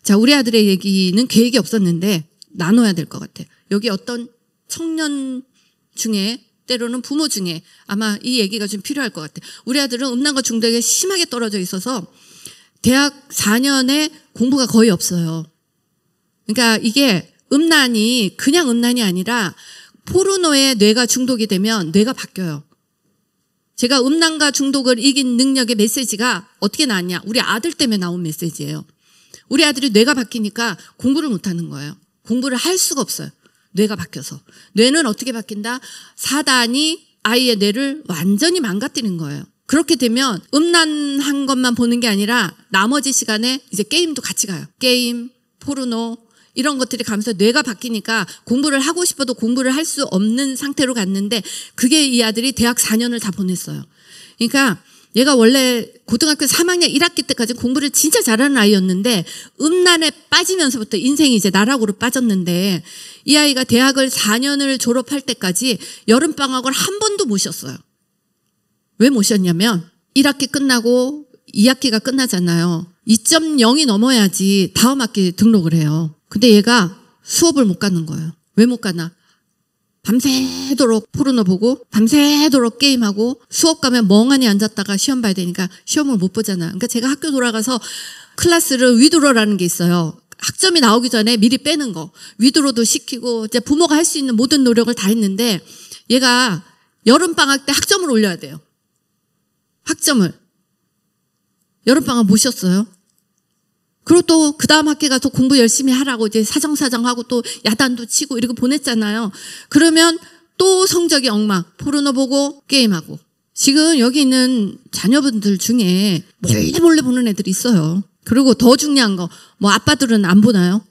자, 우리 아들의 얘기는 계획이 없었는데 나눠야 될 것 같아요. 여기 어떤 청년 중에 때로는 부모 중에 아마 이 얘기가 좀 필요할 것 같아요. 우리 아들은 음란과 중독에 심하게 떨어져 있어서 대학 4년에 공부가 거의 없어요. 그러니까 이게 음란이 그냥 음란이 아니라 포르노에 뇌가 중독이 되면 뇌가 바뀌어요. 제가 음란과 중독을 이긴 능력의 메시지가 어떻게 나왔냐? 우리 아들 때문에 나온 메시지예요. 우리 아들이 뇌가 바뀌니까 공부를 못하는 거예요. 공부를 할 수가 없어요. 뇌가 바뀌어서. 뇌는 어떻게 바뀐다? 사단이 아이의 뇌를 완전히 망가뜨리는 거예요. 그렇게 되면 음란한 것만 보는 게 아니라 나머지 시간에 이제 게임도 같이 가요. 게임, 포르노 이런 것들이 가면서 뇌가 바뀌니까 공부를 하고 싶어도 공부를 할 수 없는 상태로 갔는데 그게 이 아들이 대학 4년을 다 보냈어요. 그러니까 얘가 원래 고등학교 3학년 1학기 때까지 공부를 진짜 잘하는 아이였는데 음란에 빠지면서부터 인생이 이제 나락으로 빠졌는데 이 아이가 대학을 4년을 졸업할 때까지 여름방학을 한 번도 못 쉬었어요. 왜 못 쉬었냐면 1학기 끝나고 2학기가 끝나잖아요. 2.0이 넘어야지 다음 학기 등록을 해요. 근데 얘가 수업을 못 가는 거예요. 왜 못 가나? 밤새도록 포르노 보고 밤새도록 게임하고 수업 가면 멍하니 앉았다가 시험 봐야 되니까 시험을 못 보잖아. 그러니까 제가 학교 돌아가서 클래스를 위드로라는 게 있어요. 학점이 나오기 전에 미리 빼는 거. 위드로도 시키고 이제 부모가 할 수 있는 모든 노력을 다 했는데 얘가 여름방학 때 학점을 올려야 돼요. 학점을. 여름방학 못 쉬었어요. 그리고 또 그 다음 학기 가서 공부 열심히 하라고 이제 사정사정하고 또 야단도 치고 이렇게 보냈잖아요. 그러면 또 성적이 엉망. 포르노 보고 게임하고. 지금 여기 있는 자녀분들 중에 몰래 보는 애들이 있어요. 그리고 더 중요한 거, 뭐 아빠들은 안 보나요?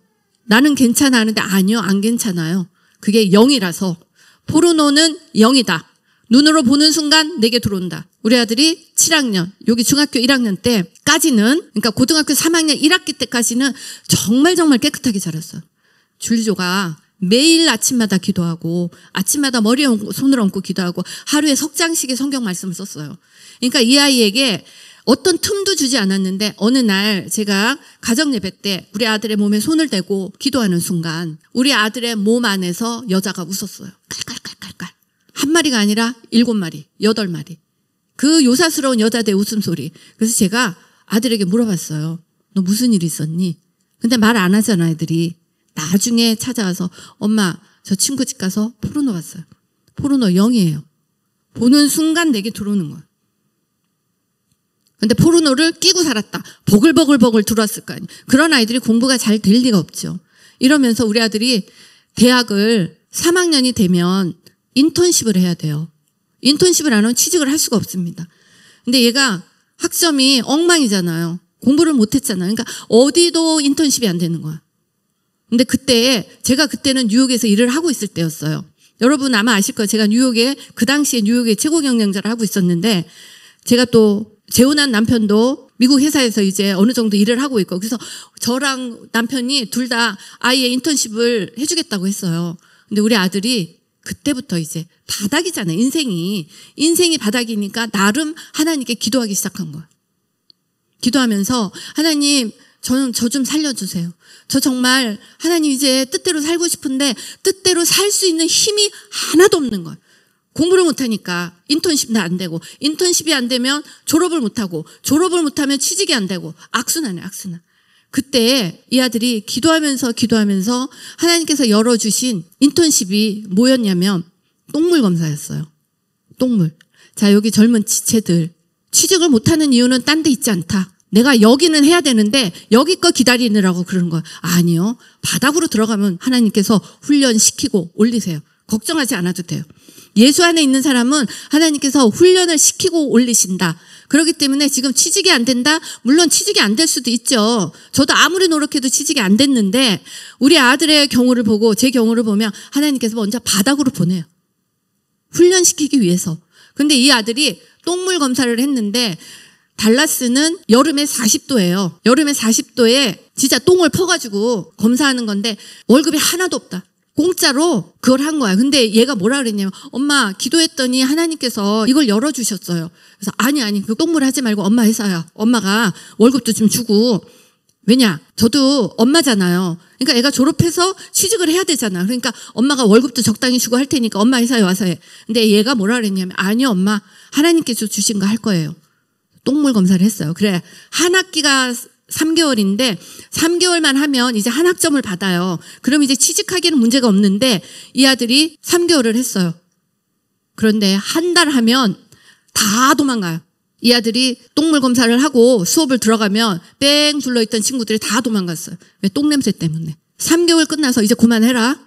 나는 괜찮아 하는데 아니요, 안 괜찮아요. 그게 0이라서. 포르노는 0이다. 눈으로 보는 순간 내게 들어온다. 우리 아들이 7학년, 여기 중학교 1학년 때까지는, 그러니까 고등학교 3학년 1학기 때까지는 정말 깨끗하게 자랐어요. 줄리조가 매일 아침마다 기도하고, 아침마다 머리에 손을 얹고 기도하고, 하루에 석장씩의 성경 말씀을 썼어요. 그러니까 이 아이에게 어떤 틈도 주지 않았는데, 어느 날 제가 가정예배 때 우리 아들의 몸에 손을 대고 기도하는 순간, 우리 아들의 몸 안에서 여자가 웃었어요. 깔깔깔깔깔. 한 마리가 아니라 7마리, 8마리. 그 요사스러운 여자들의 웃음소리. 그래서 제가 아들에게 물어봤어요. 너 무슨 일 있었니? 근데 말 안 하잖아, 애들이. 나중에 찾아와서 엄마, 저 친구 집 가서 포르노 봤어요. 포르노 0이에요. 보는 순간 내게 들어오는 거야. 근데 포르노를 끼고 살았다. 버글버글 들어왔을 거 아니에요. 그런 아이들이 공부가 잘 될 리가 없죠. 이러면서 우리 아들이 대학을 3학년이 되면 인턴십을 해야 돼요. 인턴십을 안 하면 취직을 할 수가 없습니다. 근데 얘가 학점이 엉망이잖아요. 공부를 못했잖아요. 그러니까 어디도 인턴십이 안 되는 거야. 근데 제가 그때는 뉴욕에서 일을 하고 있을 때였어요. 여러분 아마 아실 거예요. 제가 그 당시에 뉴욕의 최고 경영자를 하고 있었는데 제가 또 재혼한 남편도 미국 회사에서 이제 어느 정도 일을 하고 있고 그래서 저랑 남편이 둘 다 아이의 인턴십을 해주겠다고 했어요. 근데 우리 아들이 그때부터 이제 바닥이잖아요. 인생이 바닥이니까 나름 하나님께 기도하기 시작한 거예요. 기도하면서 하나님 저 좀 살려주세요. 저 정말 하나님 이제 뜻대로 살고 싶은데 뜻대로 살 수 있는 힘이 하나도 없는 거예요. 공부를 못하니까 인턴십도 안 되고 인턴십이 안 되면 졸업을 못하고 졸업을 못하면 취직이 안 되고 악순환이에요. 악순환. 그때 이 아들이 기도하면서 하나님께서 열어주신 인턴십이 뭐였냐면 똥물 검사였어요. 똥물. 자, 여기 젊은 지체들. 취직을 못하는 이유는 딴 데 있지 않다. 내가 여기는 해야 되는데 여기 거 기다리느라고 그러는 거야. 아니요. 바닥으로 들어가면 하나님께서 훈련시키고 올리세요. 걱정하지 않아도 돼요. 예수 안에 있는 사람은 하나님께서 훈련을 시키고 올리신다. 그렇기 때문에 지금 취직이 안 된다? 물론 취직이 안 될 수도 있죠. 저도 아무리 노력해도 취직이 안 됐는데 우리 아들의 경우를 보고 제 경우를 보면 하나님께서 먼저 바닥으로 보내요. 훈련시키기 위해서. 근데 이 아들이 똥물 검사를 했는데 달라스는 여름에 40도예요. 여름에 40도에 진짜 똥을 퍼가지고 검사하는 건데 월급이 하나도 없다. 공짜로 그걸 한 거야. 근데 얘가 뭐라 그랬냐면 엄마 기도했더니 하나님께서 이걸 열어주셨어요. 그래서 아니 그 똥물 하지 말고 엄마 회사야. 엄마가 월급도 좀 주고 왜냐? 저도 엄마잖아요. 그러니까 애가 졸업해서 취직을 해야 되잖아. 그러니까 엄마가 월급도 적당히 주고 할 테니까 엄마 회사에 와서 해. 근데 얘가 뭐라 그랬냐면 아니요 엄마 하나님께서 주신 거 할 거예요. 똥물 검사를 했어요. 그래 한 학기가 3개월인데 3개월만 하면 이제 한 학점을 받아요. 그럼 이제 취직하기는 문제가 없는데 이 아들이 3개월을 했어요. 그런데 한 달 하면 다 도망가요. 이 아들이 똥물 검사를 하고 수업을 들어가면 뺑 둘러있던 친구들이 다 도망갔어요. 왜? 똥냄새 때문에. 3개월 끝나서 이제 그만해라.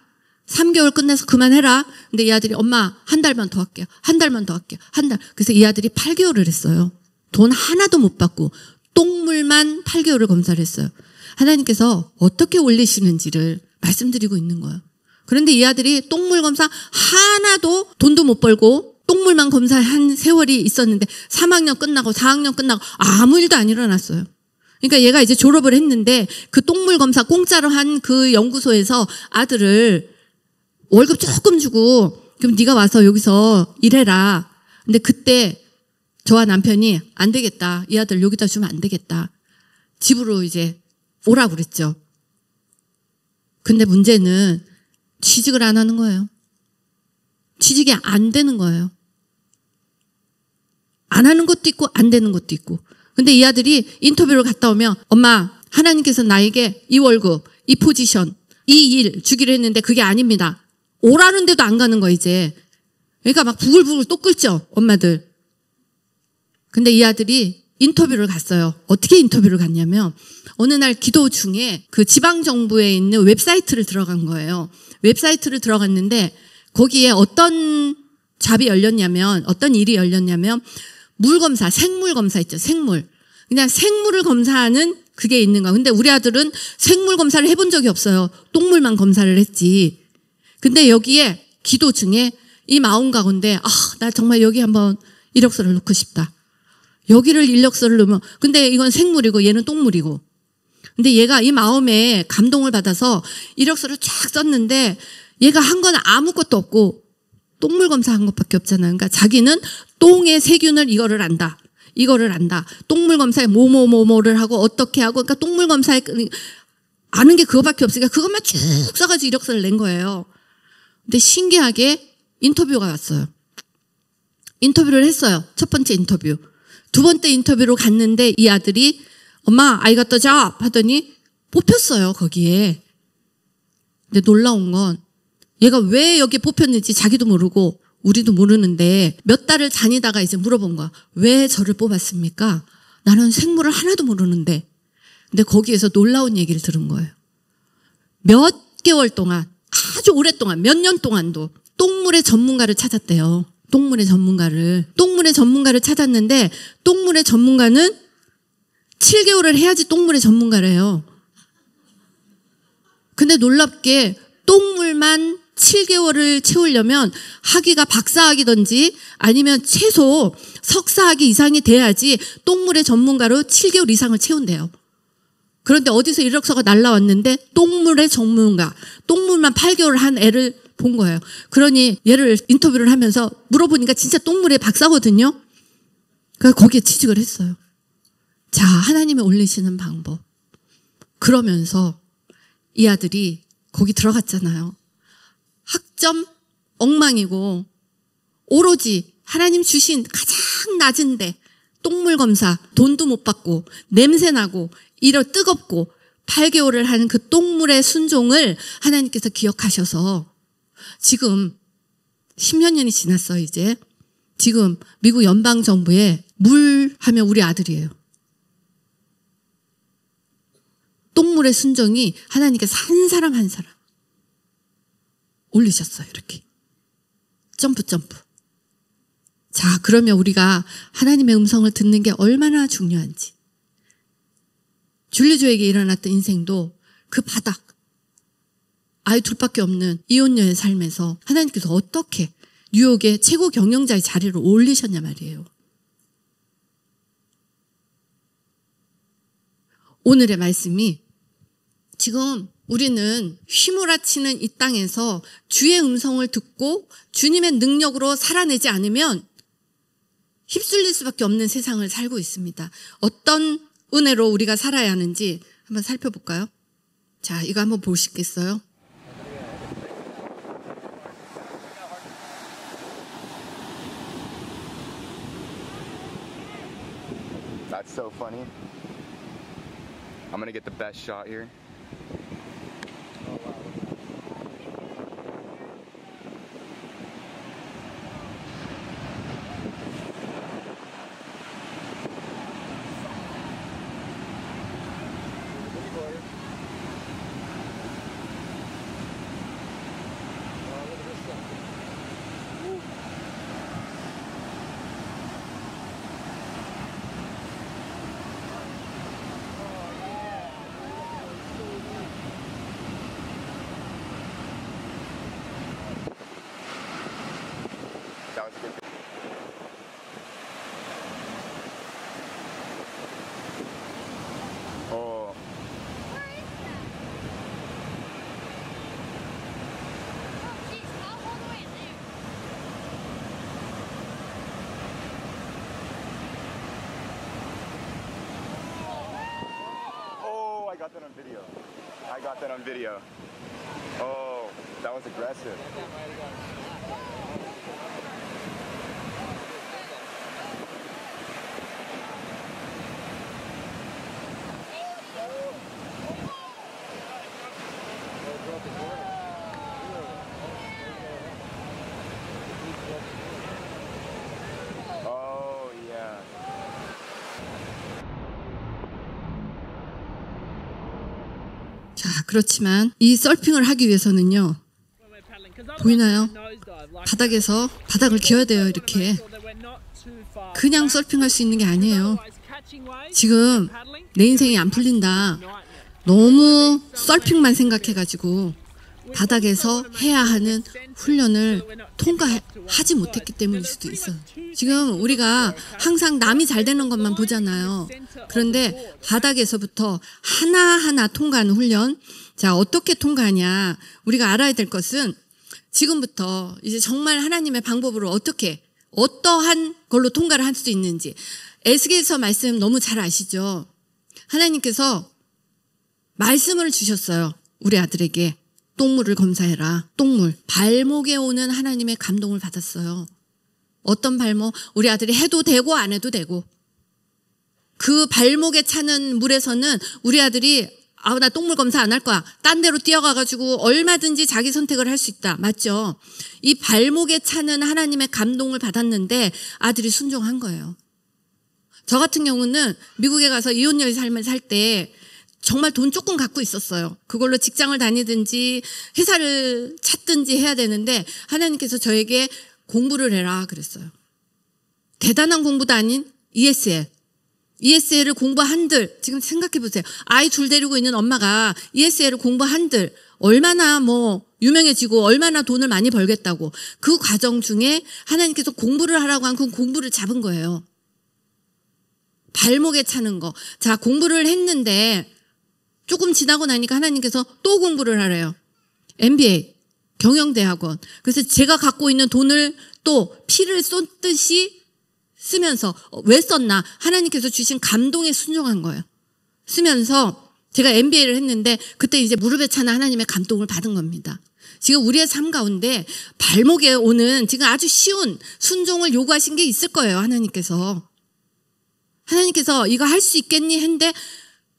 3개월 끝나서 그만해라. 근데 이 아들이 엄마 한 달만 더 할게요. 한 달만 더 할게요. 한 달. 그래서 이 아들이 8개월을 했어요. 돈 하나도 못 받고 똥물만 8개월을 검사를 했어요. 하나님께서 어떻게 올리시는지를 말씀드리고 있는 거예요. 그런데 이 아들이 똥물 검사 하나도 돈도 못 벌고 똥물만 검사한 세월이 있었는데 3학년 끝나고 4학년 끝나고 아무 일도 안 일어났어요. 그러니까 얘가 이제 졸업을 했는데 그 똥물 검사 공짜로 한 그 연구소에서 아들을 월급 조금 주고 그럼 네가 와서 여기서 일해라. 근데 그때 저와 남편이 안 되겠다. 이 아들 여기다 주면 안 되겠다. 집으로 이제 오라고 그랬죠. 근데 문제는 취직을 안 하는 거예요. 취직이 안 되는 거예요. 안 하는 것도 있고 안 되는 것도 있고. 근데 이 아들이 인터뷰를 갔다 오면 엄마 하나님께서 나에게 이 월급, 이 포지션, 이 일 주기로 했는데 그게 아닙니다. 오라는데도 안 가는 거 이제. 그러니까 막 부글부글 또 끓죠 엄마들. 근데 이 아들이 인터뷰를 갔어요. 어떻게 인터뷰를 갔냐면 어느 날 기도 중에 그 지방정부에 있는 웹사이트를 들어간 거예요. 웹사이트를 들어갔는데 거기에 어떤 잡이 열렸냐면 어떤 일이 열렸냐면 물검사, 생물검사 있죠. 생물. 그냥 생물을 검사하는 그게 있는 거야. 근데 우리 아들은 생물 검사를 해본 적이 없어요. 똥물만 검사를 했지. 근데 여기에 기도 중에 이 마음 가운데 나 정말 여기 한번 이력서를 넣고 싶다. 여기를 이력서를 넣으면 근데 이건 생물이고 얘는 똥물이고 근데 얘가 이 마음에 감동을 받아서 이력서를 쫙 썼는데 얘가 한 건 아무것도 없고 똥물 검사한 것밖에 없잖아요. 그러니까 자기는 똥의 세균을 이거를 안다. 이거를 안다. 똥물 검사에 뭐를 하고 어떻게 하고 그러니까 똥물 검사에 아는 게 그거밖에 없으니까 그것만 쭉 써가지고 이력서를 낸 거예요. 근데 신기하게 인터뷰가 왔어요. 인터뷰를 했어요. 첫 번째 인터뷰. 두 번째 인터뷰로 갔는데 이 아들이 엄마 I got the job 하더니 뽑혔어요 거기에. 근데 놀라운 건 얘가 왜 여기 뽑혔는지 자기도 모르고 우리도 모르는데 몇 달을 다니다가 이제 물어본 거야. 왜 저를 뽑았습니까? 나는 생물을 하나도 모르는데. 근데 거기에서 놀라운 얘기를 들은 거예요. 몇 개월 동안 아주 오랫동안 몇 년 동안도 똥물의 전문가를 찾았대요. 똥물의 전문가를 찾았는데 똥물의 전문가는 7개월을 해야지 똥물의 전문가래요. 근데 놀랍게 똥물만 7개월을 채우려면 학위가 박사학위든지 아니면 최소 석사학위 이상이 돼야지 똥물의 전문가로 7개월 이상을 채운대요. 그런데 어디서 이력서가 날라왔는데 똥물의 전문가, 똥물만 8개월 한 애를 본 거예요. 그러니 얘를 인터뷰를 하면서 물어보니까 진짜 똥물의 박사거든요. 그래서 거기에 취직을 했어요. 자, 하나님이 올리시는 방법. 그러면서 이 아들이 거기 들어갔잖아요. 학점 엉망이고 오로지 하나님 주신 가장 낮은데 똥물 검사 돈도 못 받고 냄새나고 이런 뜨겁고 8개월을 한 그 똥물의 순종을 하나님께서 기억하셔서 지금 10여 년이 지났어요 이제. 지금 미국 연방정부에 물 하면 우리 아들이에요. 똥물의 순종이 하나님께서 한 사람 한 사람 올리셨어요. 이렇게 점프. 자, 그러면 우리가 하나님의 음성을 듣는 게 얼마나 중요한지. 줄리조에게 일어났던 인생도 그 바닥, 아이 둘밖에 없는 이혼녀의 삶에서 하나님께서 어떻게 뉴욕의 최고 경영자의 자리로 올리셨냐 말이에요. 오늘의 말씀이 지금 우리는 휘몰아치는 이 땅에서 주의 음성을 듣고 주님의 능력으로 살아내지 않으면 휩쓸릴 수밖에 없는 세상을 살고 있습니다. 어떤 은혜로 우리가 살아야 하는지 한번 살펴볼까요? 자, 이거 한번 보시겠어요? That's so funny. I'm gonna get the best shot here. That was a good. Oh. Oh, I got that on video. I got that on video. Oh, that was aggressive. Oh, yeah. 자, 그렇지만 이 서핑을 하기 위해서는요. 보이나요? 바닥에서 바닥을 기어야 돼요. 이렇게. 그냥 서핑할 수 있는 게 아니에요. 지금 내 인생이 안 풀린다. 너무 서핑만 생각해가지고 바닥에서 해야 하는 훈련을 통과하지 못했기 때문일 수도 있어요. 지금 우리가 항상 남이 잘 되는 것만 보잖아요. 그런데 바닥에서부터 하나하나 통과하는 훈련. 자, 어떻게 통과하냐. 우리가 알아야 될 것은 지금부터 이제 정말 하나님의 방법으로 어떠한 걸로 통과를 할 수 있는지. 에스겔서 말씀 너무 잘 아시죠? 하나님께서 말씀을 주셨어요. 우리 아들에게. 똥물을 검사해라. 똥물. 발목에 오는 하나님의 감동을 받았어요. 어떤 발목? 우리 아들이 해도 되고 안 해도 되고. 그 발목에 차는 물에서는 우리 아들이 나 똥물 검사 안 할 거야. 딴 데로 뛰어가가지고 얼마든지 자기 선택을 할 수 있다. 맞죠? 이 발목에 차는 하나님의 감동을 받았는데 아들이 순종한 거예요. 저 같은 경우는 미국에 가서 이혼녀의 삶을 살 때 정말 돈 조금 갖고 있었어요. 그걸로 직장을 다니든지 회사를 찾든지 해야 되는데 하나님께서 저에게 공부를 해라 그랬어요. 대단한 공부도 아닌 ESL을 공부한들, 지금 생각해 보세요. 아이 둘 데리고 있는 엄마가 ESL을 공부한들 얼마나 유명해지고 얼마나 돈을 많이 벌겠다고. 그 과정 중에 하나님께서 공부를 하라고 한 그 공부를 잡은 거예요. 발목에 차는 거. 자, 공부를 했는데 조금 지나고 나니까 하나님께서 또 공부를 하래요. MBA, 경영대학원. 그래서 제가 갖고 있는 돈을 또 피를 쏟듯이 쓰면서 왜 썼나? 하나님께서 주신 감동에 순종한 거예요. 쓰면서 제가 MBA를 했는데 그때 이제 무릎에 차는 하나님의 감동을 받은 겁니다. 지금 우리의 삶 가운데 발목에 오는 지금 아주 쉬운 순종을 요구하신 게 있을 거예요. 하나님께서 이거 할 수 있겠니? 했는데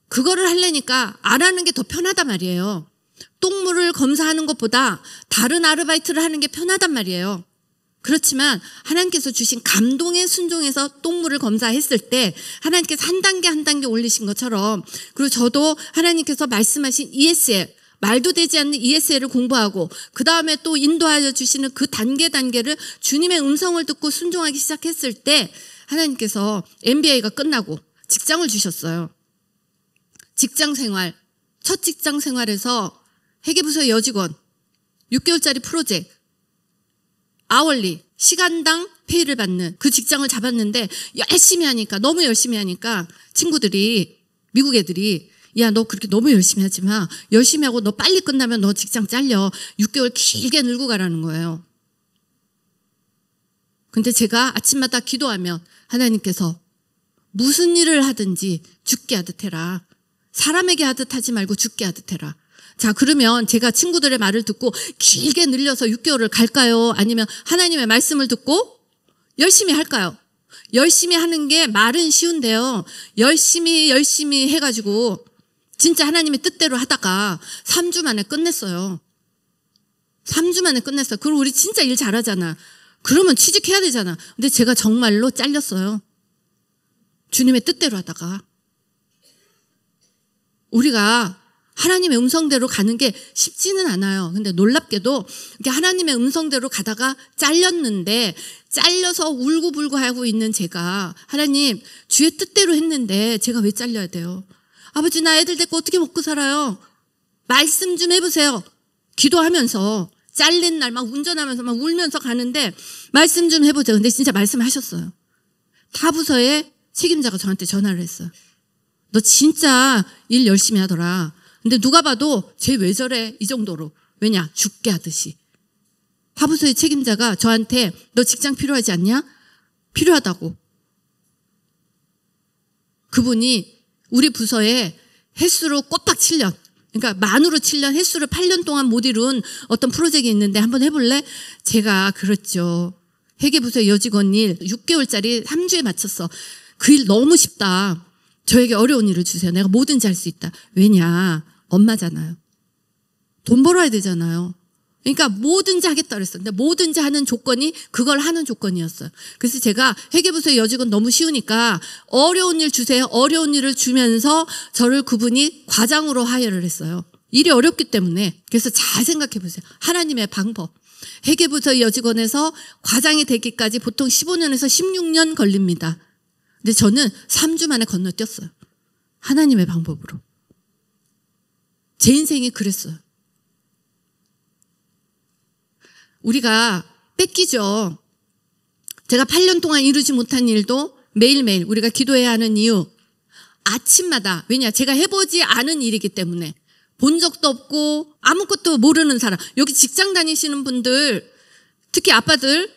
그거를 하려니까 안 하는 게 더 편하단 말이에요. 똥물을 검사하는 것보다 다른 아르바이트를 하는 게 편하단 말이에요. 그렇지만 하나님께서 주신 감동에 순종해서 똥물을 검사했을 때 하나님께서 한 단계 한 단계 올리신 것처럼, 그리고 저도 하나님께서 말씀하신 ESL, 말도 되지 않는 ESL을 공부하고 그 다음에 또 인도하여 주시는 그 단계를 주님의 음성을 듣고 순종하기 시작했을 때 하나님께서 MBA가 끝나고 직장을 주셨어요. 직장생활, 첫 직장생활에서 회계부서 여직원, 6개월짜리 프로젝트, 아월리, 시간당 페이를 받는 그 직장을 잡았는데 열심히 하니까, 너무 열심히 하니까 친구들이, 미국 애들이 야, 너 그렇게 너무 열심히 하지 마. 열심히 하고 너 빨리 끝나면 너 직장 잘려. 6개월 길게 늘고 가라는 거예요. 근데 제가 아침마다 기도하면 하나님께서 무슨 일을 하든지 죽게 하듯 해라. 사람에게 하듯 하지 말고 주께 하듯 해라. 자, 그러면 제가 친구들의 말을 듣고 길게 늘려서 6개월을 갈까요? 아니면 하나님의 말씀을 듣고 열심히 할까요? 열심히 하는 게 말은 쉬운데요. 열심히 해가지고 진짜 하나님의 뜻대로 하다가 3주 만에 끝냈어요. 3주 만에 끝냈어요. 그리고 우리 진짜 일 잘하잖아. 그러면 취직해야 되잖아. 근데 제가 정말로 잘렸어요. 주님의 뜻대로 하다가. 우리가 하나님의 음성대로 가는 게 쉽지는 않아요. 근데 놀랍게도 이렇게 하나님의 음성대로 가다가 잘렸는데, 잘려서 울고불고 하고 있는 제가, 하나님 주의 뜻대로 했는데 제가 왜 잘려야 돼요? 아버지, 나 애들 데리고 어떻게 먹고 살아요? 말씀 좀 해보세요. 기도하면서 잘린 날 막 운전하면서 막 울면서 가는데 말씀 좀 해보세요. 근데 진짜 말씀하셨어요. 타 부서의 책임자가 저한테 전화를 했어요. 너 진짜 일 열심히 하더라. 근데 누가 봐도 쟤 왜 저래? 이 정도로. 왜냐? 죽게 하듯이. 타부서의 책임자가 저한테 너 직장 필요하지 않냐? 필요하다고. 그분이 우리 부서에 횟수로 꼬박 7년, 그러니까 만으로 7년, 횟수를 8년 동안 못 이룬 어떤 프로젝트가 있는데 한번 해볼래? 제가 그렇죠. 회계부서의 여직원 일 6개월짜리 3주에 마쳤어. 그 일 너무 쉽다. 저에게 어려운 일을 주세요. 내가 뭐든지 할 수 있다. 왜냐? 엄마잖아요. 돈 벌어야 되잖아요. 그러니까 뭐든지 하겠다 그랬어요. 근데 뭐든지 하는 조건이 그걸 하는 조건이었어요. 그래서 제가 회계부서의 여직원 너무 쉬우니까 어려운 일 주세요. 어려운 일을 주면서 저를 그분이 과장으로 하여를 했어요. 일이 어렵기 때문에. 그래서 잘 생각해 보세요. 하나님의 방법. 회계부서의 여직원에서 과장이 되기까지 보통 15년에서 16년 걸립니다. 근데 저는 3주 만에 건너뛰었어요. 하나님의 방법으로. 제 인생이 그랬어요. 우리가 뺏기죠. 제가 8년 동안 이루지 못한 일도 매일매일 우리가 기도해야 하는 이유. 아침마다, 왜냐? 제가 해보지 않은 일이기 때문에. 본 적도 없고 아무것도 모르는 사람. 여기 직장 다니시는 분들, 특히 아빠들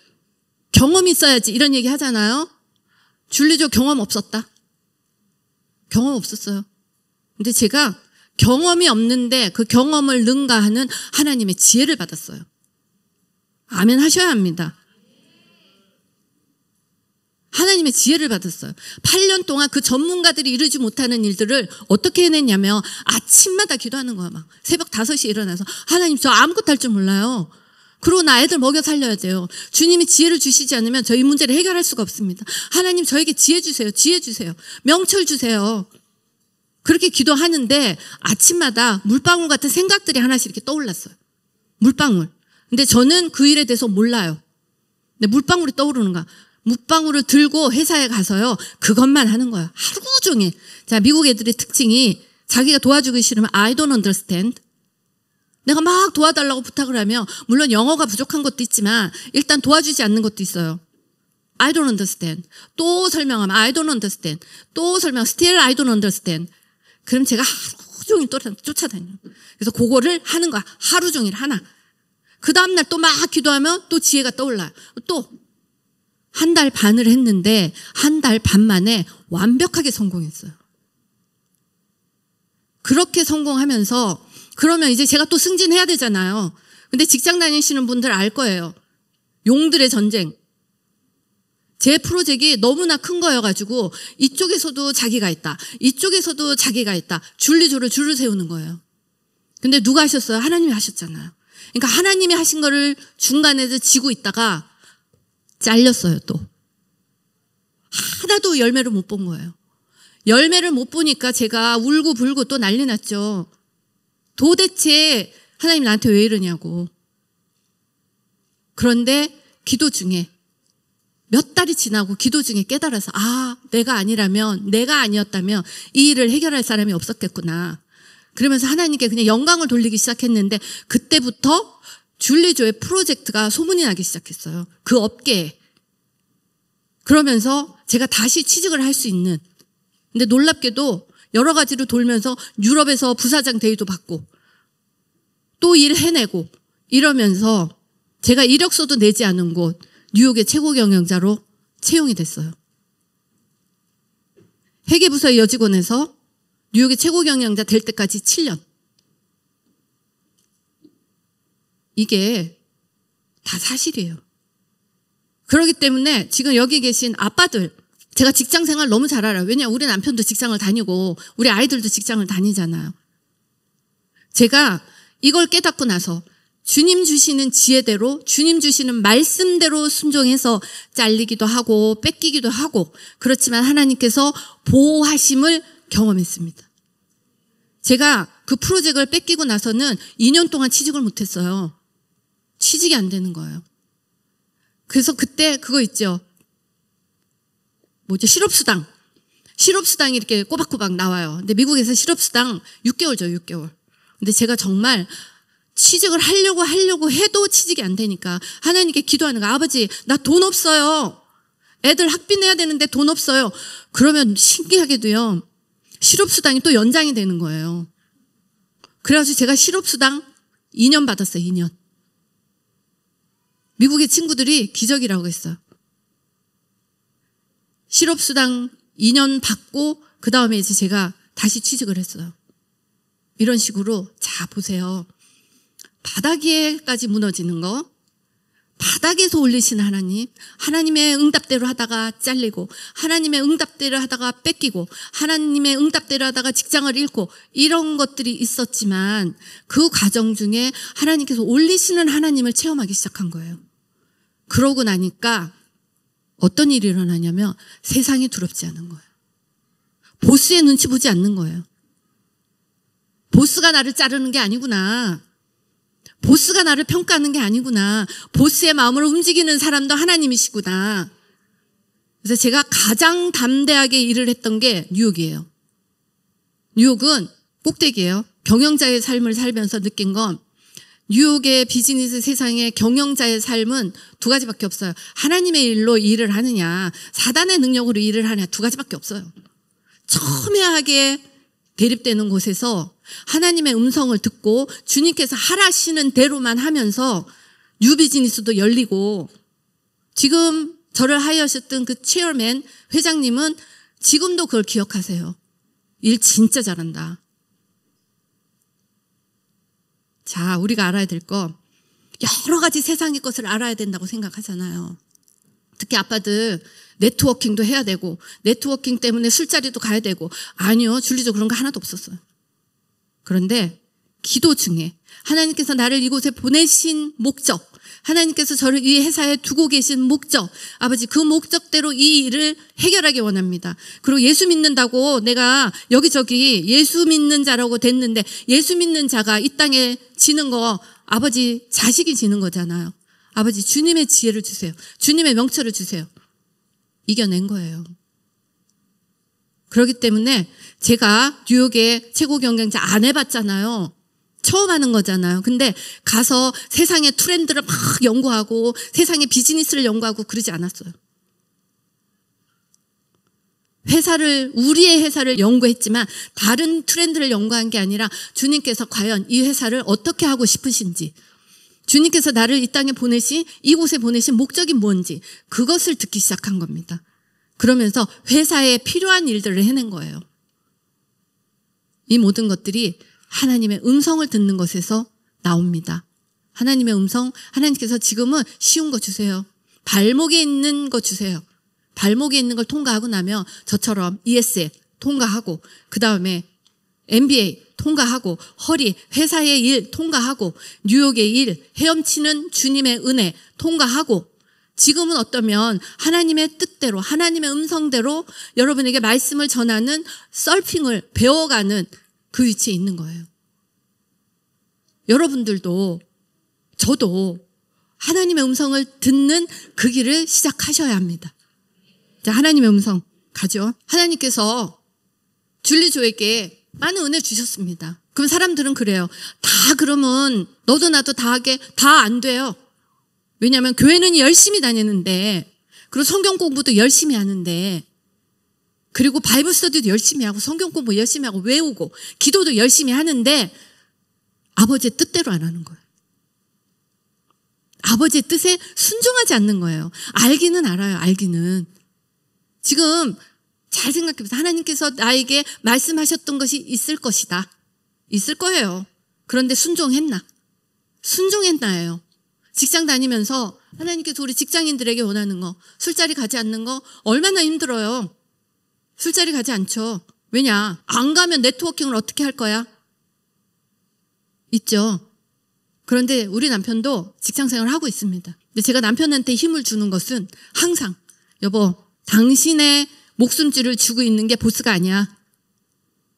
경험이 있어야지 이런 얘기 하잖아요. 줄리조 경험 없었다. 경험 없었어요. 근데 제가 경험이 없는데 그 경험을 능가하는 하나님의 지혜를 받았어요. 아멘 하셔야 합니다. 하나님의 지혜를 받았어요. 8년 동안 그 전문가들이 이루지 못하는 일들을 어떻게 해냈냐면 아침마다 기도하는 거야. 막 새벽 5시에 일어나서 하나님 저 아무것도 할 줄 몰라요. 그리고 나 애들 먹여 살려야 돼요. 주님이 지혜를 주시지 않으면 저희 문제를 해결할 수가 없습니다. 하나님 저에게 지혜 주세요. 지혜 주세요. 명철 주세요. 그렇게 기도하는데 아침마다 물방울 같은 생각들이 하나씩 이렇게 떠올랐어요. 물방울. 근데 저는 그 일에 대해서 몰라요. 근데 물방울이 떠오르는 거야. 물방울을 들고 회사에 가서요. 그것만 하는 거야. 하루 종일. 자, 미국 애들의 특징이 자기가 도와주기 싫으면 I don't understand. 내가 막 도와달라고 부탁을 하면 물론 영어가 부족한 것도 있지만 일단 도와주지 않는 것도 있어요. I don't understand. 또 설명하면 I don't understand. 또 설명, still I don't understand. 그럼 제가 하루 종일 쫓아다녀요. 그래서 그거를 하는 거야. 하루 종일 하나. 그 다음날 또 막 기도하면 또 지혜가 떠올라요. 또 한 달 반을 했는데 한 달 반 만에 완벽하게 성공했어요. 그렇게 성공하면서 그러면 이제 제가 또 승진해야 되잖아요. 근데 직장 다니시는 분들 알 거예요. 용들의 전쟁. 제 프로젝트가 너무나 큰 거여가지고 이쪽에서도 자기가 있다. 이쪽에서도 자기가 있다. 줄을 세우는 거예요. 근데 누가 하셨어요? 하나님이 하셨잖아요. 그러니까 하나님이 하신 거를 중간에서 지고 있다가 잘렸어요 또. 하나도 열매를 못 본 거예요. 열매를 못 보니까 제가 울고 불고 또 난리 났죠. 도대체 하나님 나한테 왜 이러냐고. 그런데 기도 중에 몇 달이 지나고 기도 중에 깨달아서 내가 아니었다면 이 일을 해결할 사람이 없었겠구나. 그러면서 하나님께 그냥 영광을 돌리기 시작했는데 그때부터 줄리조의 프로젝트가 소문이 나기 시작했어요. 그 업계에. 그러면서 제가 다시 취직을 할 수 있는. 근데 놀랍게도 여러 가지로 돌면서 유럽에서 부사장 대위도 받고 또 일 해내고 이러면서 제가 이력서도 내지 않은 곳 뉴욕의 최고 경영자로 채용이 됐어요. 회계부서의 여직원에서 뉴욕의 최고 경영자 될 때까지 7년. 이게 다 사실이에요. 그렇기 때문에 지금 여기 계신 아빠들, 제가 직장 생활 너무 잘 알아요. 왜냐하면 우리 남편도 직장을 다니고 우리 아이들도 직장을 다니잖아요. 제가 이걸 깨닫고 나서 주님 주시는 지혜대로, 주님 주시는 말씀대로 순종해서 잘리기도 하고 뺏기기도 하고, 그렇지만 하나님께서 보호하심을 경험했습니다. 제가 그 프로젝트를 뺏기고 나서는 2년 동안 취직을 못했어요. 취직이 안 되는 거예요. 그래서 그때 그거 있죠. 뭐죠? 실업수당. 실업수당이 이렇게 꼬박꼬박 나와요. 근데 미국에서 실업수당 6개월 줘, 6개월. 근데 제가 정말 취직을 하려고 해도 취직이 안 되니까 하나님께 기도하는 거야. 아버지, 나 돈 없어요. 애들 학비 내야 되는데 돈 없어요. 그러면 신기하게도요, 실업수당이 또 연장이 되는 거예요. 그래가지고 제가 실업수당 2년 받았어요, 2년. 미국의 친구들이 기적이라고 했어요. 실업수당 2년 받고 그 다음에 이제 제가 다시 취직을 했어요. 이런 식으로. 자, 보세요. 바닥에까지 무너지는 거, 바닥에서 올리시는 하나님, 하나님의 응답대로 하다가 잘리고, 하나님의 응답대로 하다가 뺏기고, 하나님의 응답대로 하다가 직장을 잃고, 이런 것들이 있었지만 그 과정 중에 하나님께서 올리시는 하나님을 체험하기 시작한 거예요. 그러고 나니까 어떤 일이 일어나냐면 세상이 두렵지 않은 거예요. 보스의 눈치 보지 않는 거예요. 보스가 나를 자르는 게 아니구나. 보스가 나를 평가하는 게 아니구나. 보스의 마음을 움직이는 사람도 하나님이시구나. 그래서 제가 가장 담대하게 일을 했던 게 뉴욕이에요. 뉴욕은 꼭대기예요. 경영자의 삶을 살면서 느낀 건, 뉴욕의 비즈니스 세상의 경영자의 삶은 두 가지밖에 없어요. 하나님의 일로 일을 하느냐, 사단의 능력으로 일을 하느냐, 두 가지밖에 없어요. 첨예하게 대립되는 곳에서 하나님의 음성을 듣고 주님께서 하라시는 대로만 하면서 뉴 비즈니스도 열리고, 지금 저를 하여셨던 그 체어맨 회장님은 지금도 그걸 기억하세요. 일 진짜 잘한다. 자, 우리가 알아야 될 거, 여러 가지 세상의 것을 알아야 된다고 생각하잖아요. 특히 아빠들 네트워킹도 해야 되고, 네트워킹 때문에 술자리도 가야 되고. 아니요, 줄리죠. 그런 거 하나도 없었어요. 그런데 기도 중에 하나님께서 나를 이곳에 보내신 목적, 하나님께서 저를 이 회사에 두고 계신 목적, 아버지 그 목적대로 이 일을 해결하기 원합니다. 그리고 예수 믿는다고 내가 여기저기 예수 믿는 자라고 됐는데, 예수 믿는 자가 이 땅에 지는 거 아버지 자식이 지는 거잖아요. 아버지 주님의 지혜를 주세요. 주님의 명철을 주세요. 이겨낸 거예요. 그렇기 때문에 제가 뉴욕의 최고 경영자 안 해봤잖아요. 처음 하는 거잖아요. 근데 가서 세상의 트렌드를 막 연구하고 세상의 비즈니스를 연구하고 그러지 않았어요. 우리의 회사를 연구했지만 다른 트렌드를 연구한 게 아니라 주님께서 과연 이 회사를 어떻게 하고 싶으신지, 주님께서 나를 이 땅에 이곳에 보내신 목적이 뭔지, 그것을 듣기 시작한 겁니다. 그러면서 회사에 필요한 일들을 해낸 거예요. 이 모든 것들이 하나님의 음성을 듣는 것에서 나옵니다. 하나님의 음성, 하나님께서 지금은 쉬운 거 주세요. 발목에 있는 거 주세요. 발목에 있는 걸 통과하고 나면 저처럼 ESL 통과하고, 그 다음에 MBA 통과하고, 허리, 회사의 일 통과하고, 뉴욕의 일, 헤엄치는 주님의 은혜 통과하고, 지금은 어떠면 하나님의 뜻대로, 하나님의 음성대로 여러분에게 말씀을 전하는 서핑을 배워가는 그 위치에 있는 거예요. 여러분들도 저도 하나님의 음성을 듣는 그 길을 시작하셔야 합니다. 자, 하나님의 음성 가죠. 하나님께서 줄리조에게 많은 은혜 주셨습니다. 그럼 사람들은 그래요. 다 그러면 너도 나도 다 하게, 다 안 돼요. 왜냐하면 교회는 열심히 다니는데, 그리고 성경 공부도 열심히 하는데, 그리고 바이블 스터디도 열심히 하고, 성경 공부 열심히 하고, 외우고, 기도도 열심히 하는데 아버지의 뜻대로 안 하는 거예요. 아버지의 뜻에 순종하지 않는 거예요. 알기는 알아요. 알기는. 지금 잘 생각해보세요. 하나님께서 나에게 말씀하셨던 것이 있을 것이다. 있을 거예요. 그런데 순종했나? 순종했나예요. 직장 다니면서 하나님께서 우리 직장인들에게 원하는 거, 술자리 가지 않는 거 얼마나 힘들어요. 술자리 가지 않죠. 왜냐? 안 가면 네트워킹을 어떻게 할 거야? 있죠. 그런데 우리 남편도 직장생활을 하고 있습니다. 근데 제가 남편한테 힘을 주는 것은 항상 여보, 당신의 목숨줄을 쥐고 있는 게 보스가 아니야.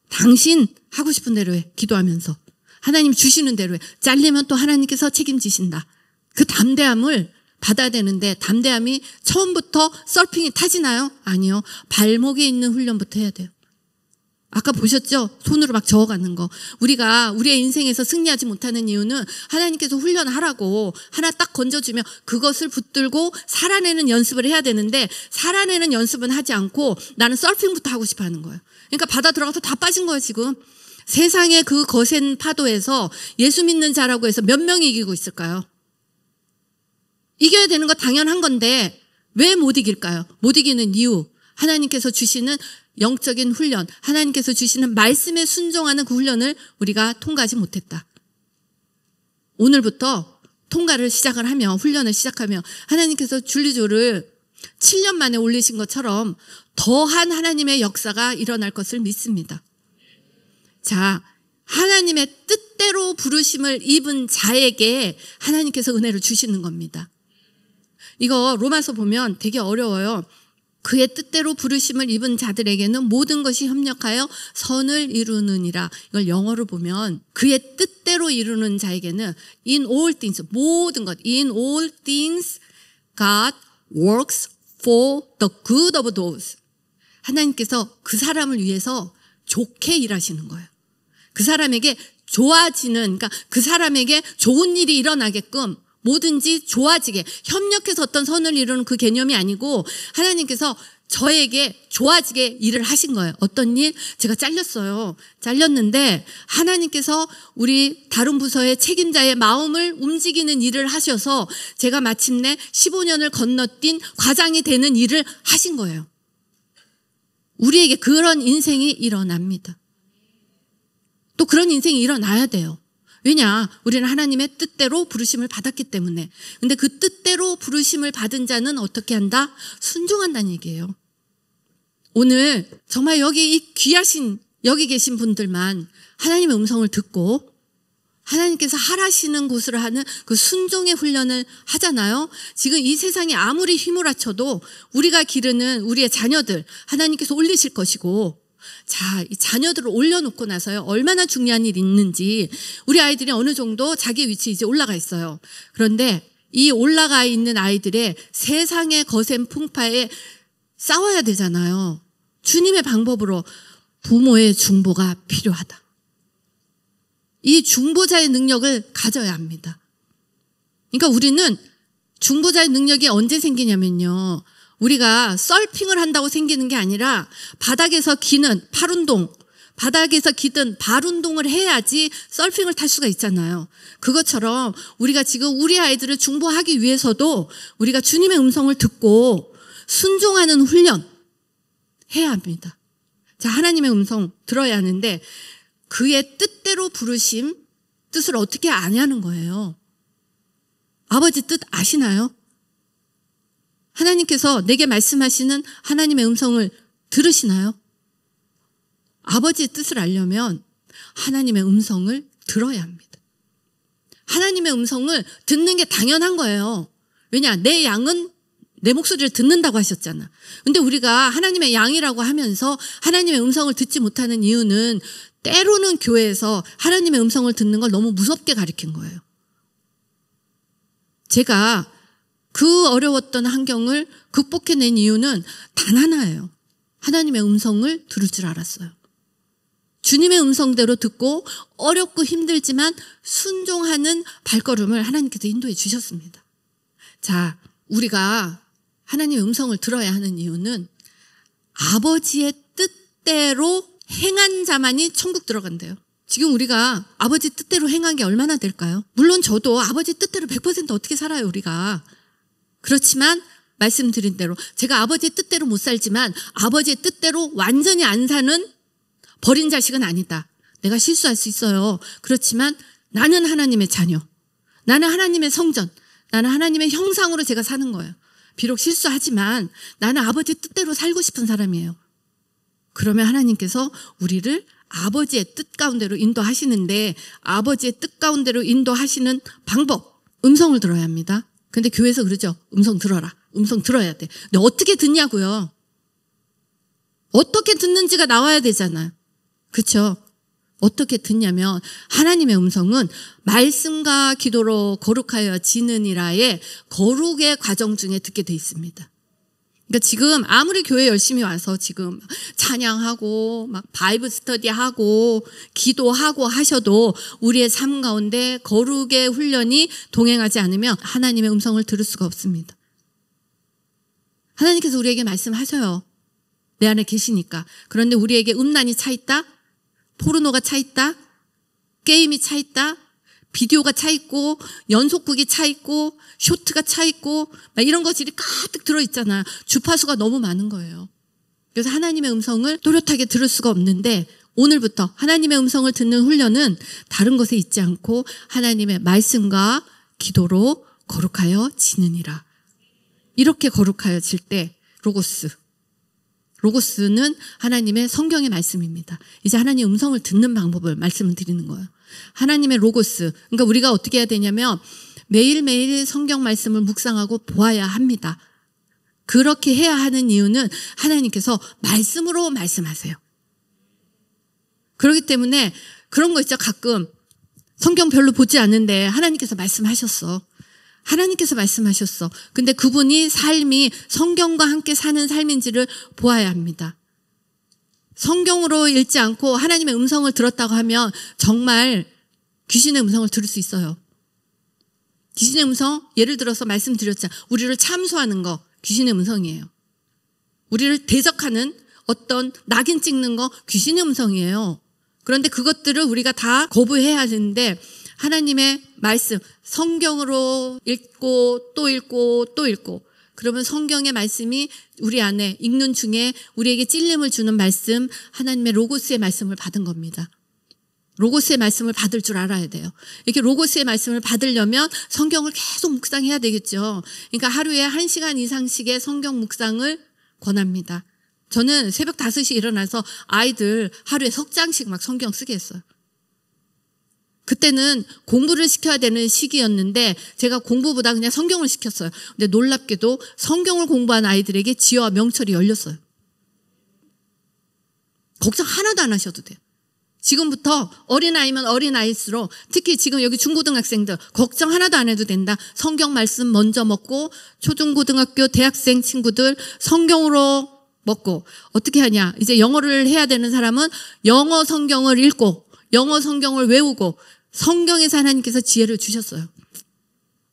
당신 하고 싶은 대로 해. 기도하면서. 하나님 주시는 대로 해. 잘리면 또 하나님께서 책임지신다. 그 담대함을 받아야 되는데 담대함이 처음부터 서핑이 타지나요? 아니요. 발목에 있는 훈련부터 해야 돼요. 아까 보셨죠? 손으로 막 저어가는 거. 우리가 우리의 인생에서 승리하지 못하는 이유는 하나님께서 훈련하라고 하나 딱 건져주면 그것을 붙들고 살아내는 연습을 해야 되는데 살아내는 연습은 하지 않고 나는 서핑부터 하고 싶어 하는 거예요. 그러니까 바다 들어가서 다 빠진 거예요, 지금. 세상의 그 거센 파도에서 예수 믿는 자라고 해서 몇 명이 이기고 있을까요? 이겨야 되는 거 당연한 건데 왜 못 이길까요? 못 이기는 이유. 하나님께서 주시는 영적인 훈련, 하나님께서 주시는 말씀에 순종하는 그 훈련을 우리가 통과하지 못했다. 오늘부터 통과를 시작을 하며 훈련을 시작하며 하나님께서 줄리조를 7년 만에 올리신 것처럼 더한 하나님의 역사가 일어날 것을 믿습니다. 자, 하나님의 뜻대로 부르심을 입은 자에게 하나님께서 은혜를 주시는 겁니다. 이거 로마서 보면 되게 어려워요. 그의 뜻대로 부르심을 입은 자들에게는 모든 것이 협력하여 선을 이루느니라. 이걸 영어로 보면 그의 뜻대로 이루는 자에게는 in all things, 모든 것, in all things God works for the good of those. 하나님께서 그 사람을 위해서 좋게 일하시는 거예요. 그 사람에게 좋아지는, 그러니까 그 사람에게 좋은 일이 일어나게끔 뭐든지 좋아지게 협력해서 어떤 선을 이루는 그 개념이 아니고 하나님께서 저에게 좋아지게 일을 하신 거예요. 어떤 일? 제가 잘렸어요. 잘렸는데 하나님께서 우리 다른 부서의 책임자의 마음을 움직이는 일을 하셔서 제가 마침내 15년을 건너뛴 과장이 되는 일을 하신 거예요. 우리에게 그런 인생이 일어납니다. 또 그런 인생이 일어나야 돼요. 왜냐? 우리는 하나님의 뜻대로 부르심을 받았기 때문에. 근데 그 뜻대로 부르심을 받은 자는 어떻게 한다? 순종한다는 얘기예요. 오늘 정말 여기 이 귀하신 여기 계신 분들만 하나님의 음성을 듣고 하나님께서 하라시는 곳으로 하는 그 순종의 훈련을 하잖아요. 지금 이 세상이 아무리 휘몰아쳐도 우리가 기르는 우리의 자녀들 하나님께서 올리실 것이고, 자, 이 자녀들을 올려놓고 나서요, 얼마나 중요한 일이 있는지 우리 아이들이 어느 정도 자기 위치에 이제 올라가 있어요. 그런데 이 올라가 있는 아이들의 세상의 거센 풍파에 싸워야 되잖아요. 주님의 방법으로 부모의 중보가 필요하다. 이 중보자의 능력을 가져야 합니다. 그러니까 우리는 중보자의 능력이 언제 생기냐면요, 우리가 서핑을 한다고 생기는 게 아니라 바닥에서 기는 팔운동, 바닥에서 기든 발운동을 해야지 서핑을 탈 수가 있잖아요. 그것처럼 우리가 지금 우리 아이들을 중보하기 위해서도 우리가 주님의 음성을 듣고 순종하는 훈련 해야 합니다. 자, 하나님의 음성 들어야 하는데 그의 뜻대로 부르심, 뜻을 어떻게 아냐는 거예요. 아버지 뜻 아시나요? 하나님께서 내게 말씀하시는 하나님의 음성을 들으시나요? 아버지의 뜻을 알려면 하나님의 음성을 들어야 합니다. 하나님의 음성을 듣는 게 당연한 거예요. 왜냐? 내 양은 내 목소리를 듣는다고 하셨잖아. 근데 우리가 하나님의 양이라고 하면서 하나님의 음성을 듣지 못하는 이유는 때로는 교회에서 하나님의 음성을 듣는 걸 너무 무섭게 가르친 거예요. 제가 그 어려웠던 환경을 극복해낸 이유는 단 하나예요. 하나님의 음성을 들을 줄 알았어요. 주님의 음성대로 듣고 어렵고 힘들지만 순종하는 발걸음을 하나님께서 인도해 주셨습니다. 자, 우리가 하나님의 음성을 들어야 하는 이유는 아버지의 뜻대로 행한 자만이 천국 들어간대요. 지금 우리가 아버지 뜻대로 행한 게 얼마나 될까요? 물론 저도 아버지 뜻대로 100% 어떻게 살아요, 우리가. 그렇지만 말씀드린 대로 제가 아버지의 뜻대로 못 살지만 아버지의 뜻대로 완전히 안 사는 버린 자식은 아니다. 내가 실수할 수 있어요. 그렇지만 나는 하나님의 자녀. 나는 하나님의 성전. 나는 하나님의 형상으로 제가 사는 거예요. 비록 실수하지만 나는 아버지의 뜻대로 살고 싶은 사람이에요. 그러면 하나님께서 우리를 아버지의 뜻 가운데로 인도하시는데 아버지의 뜻 가운데로 인도하시는 방법, 음성을 들어야 합니다. 근데 교회에서 그러죠. 음성 들어라. 음성 들어야 돼. 근데 어떻게 듣냐고요. 어떻게 듣는지가 나와야 되잖아요. 그렇죠? 어떻게 듣냐면 하나님의 음성은 말씀과 기도로 거룩하여 지느니라의 거룩의 과정 중에 듣게 돼 있습니다. 그러니까 지금 아무리 교회 열심히 와서 지금 찬양하고 막 바이블 스터디하고 기도하고 하셔도 우리의 삶 가운데 거룩의 훈련이 동행하지 않으면 하나님의 음성을 들을 수가 없습니다. 하나님께서 우리에게 말씀하셔요. 내 안에 계시니까. 그런데 우리에게 음란이 차 있다? 포르노가 차 있다? 게임이 차 있다? 비디오가 차 있고 연속극이 차 있고 쇼트가 차 있고 막 이런 것들이 가득 들어있잖아. 주파수가 너무 많은 거예요. 그래서 하나님의 음성을 또렷하게 들을 수가 없는데 오늘부터 하나님의 음성을 듣는 훈련은 다른 것에 있지 않고 하나님의 말씀과 기도로 거룩하여 지느니라. 이렇게 거룩하여질 때 로고스는 하나님의 성경의 말씀입니다. 이제 하나님의 음성을 듣는 방법을 말씀을 드리는 거예요. 하나님의 로고스. 그러니까 우리가 어떻게 해야 되냐면 매일매일 성경 말씀을 묵상하고 보아야 합니다. 그렇게 해야 하는 이유는 하나님께서 말씀으로 말씀하세요. 그렇기 때문에 그런 거 있죠. 가끔 성경 별로 보지 않는데 하나님께서 말씀하셨어. 하나님께서 말씀하셨어. 근데 그분이 삶이 성경과 함께 사는 삶인지를 보아야 합니다. 성경으로 읽지 않고 하나님의 음성을 들었다고 하면 정말 귀신의 음성을 들을 수 있어요. 귀신의 음성, 예를 들어서 말씀드렸잖아요. 우리를 참소하는 거 귀신의 음성이에요. 우리를 대적하는 어떤 낙인 찍는 거 귀신의 음성이에요. 그런데 그것들을 우리가 다 거부해야 되는데 하나님의 말씀, 성경으로 읽고 또 읽고 또 읽고 그러면 성경의 말씀이 우리 안에 읽는 중에 우리에게 찔림을 주는 말씀, 하나님의 로고스의 말씀을 받은 겁니다. 로고스의 말씀을 받을 줄 알아야 돼요. 이렇게 로고스의 말씀을 받으려면 성경을 계속 묵상해야 되겠죠. 그러니까 하루에 1시간 이상씩의 성경 묵상을 권합니다. 저는 새벽 5시 일어나서 아이들 하루에 석 장씩 막 성경 쓰게 했어요. 그때는 공부를 시켜야 되는 시기였는데 제가 공부보다 그냥 성경을 시켰어요. 근데 놀랍게도 성경을 공부한 아이들에게 지혜와 명철이 열렸어요. 걱정 하나도 안 하셔도 돼요. 지금부터 어린아이면 어린아이일수록 특히 지금 여기 중고등학생들 걱정 하나도 안 해도 된다. 성경 말씀 먼저 먹고 초중고등학교 대학생 친구들 성경으로 먹고 어떻게 하냐. 이제 영어를 해야 되는 사람은 영어 성경을 읽고 영어 성경을 외우고 성경에서 하나님께서 지혜를 주셨어요.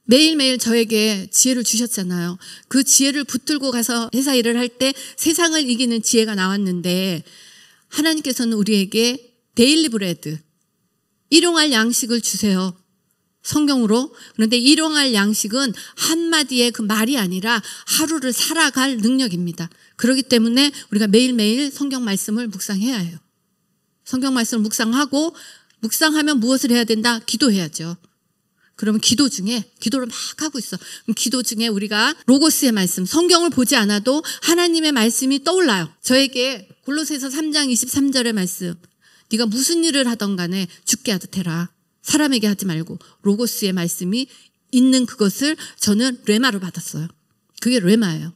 매일매일 저에게 지혜를 주셨잖아요. 그 지혜를 붙들고 가서 회사 일을 할 때 세상을 이기는 지혜가 나왔는데 하나님께서는 우리에게 데일리 브레드, 일용할 양식을 주세요. 성경으로. 그런데 일용할 양식은 한마디의 그 말이 아니라 하루를 살아갈 능력입니다. 그렇기 때문에 우리가 매일매일 성경 말씀을 묵상해야 해요. 성경 말씀을 묵상하면 무엇을 해야 된다? 기도해야죠. 그러면 기도 중에 기도를 막 하고 있어. 그럼 기도 중에 우리가 로고스의 말씀, 성경을 보지 않아도 하나님의 말씀이 떠올라요. 저에게 골로새서 3장 23절의 말씀. 네가 무슨 일을 하던 간에 주께 하듯 해라. 사람에게 하지 말고 로고스의 말씀이 있는 그것을 저는 레마로 받았어요. 그게 레마예요.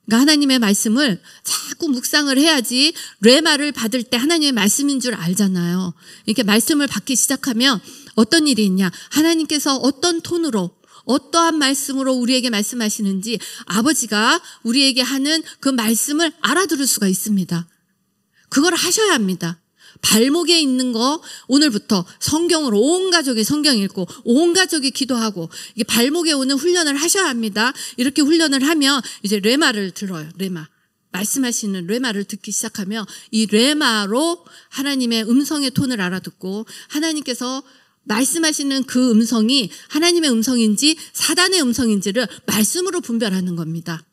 그러니까 하나님의 말씀을 자꾸 묵상을 해야지 레마를 받을 때 하나님의 말씀인 줄 알잖아요. 이렇게 말씀을 받기 시작하면 어떤 일이 있냐. 하나님께서 어떤 톤으로 어떠한 말씀으로 우리에게 말씀하시는지 아버지가 우리에게 하는 그 말씀을 알아들을 수가 있습니다. 그걸 하셔야 합니다. 발목에 있는 거 오늘부터 성경으로 온 가족이 성경 읽고 온 가족이 기도하고 이게 발목에 오는 훈련을 하셔야 합니다. 이렇게 훈련을 하면 이제 레마를 들어요. 레마. 말씀하시는 레마를 듣기 시작하면 이 레마로 하나님의 음성의 톤을 알아듣고 하나님께서 말씀하시는 그 음성이 하나님의 음성인지 사단의 음성인지를 말씀으로 분별하는 겁니다.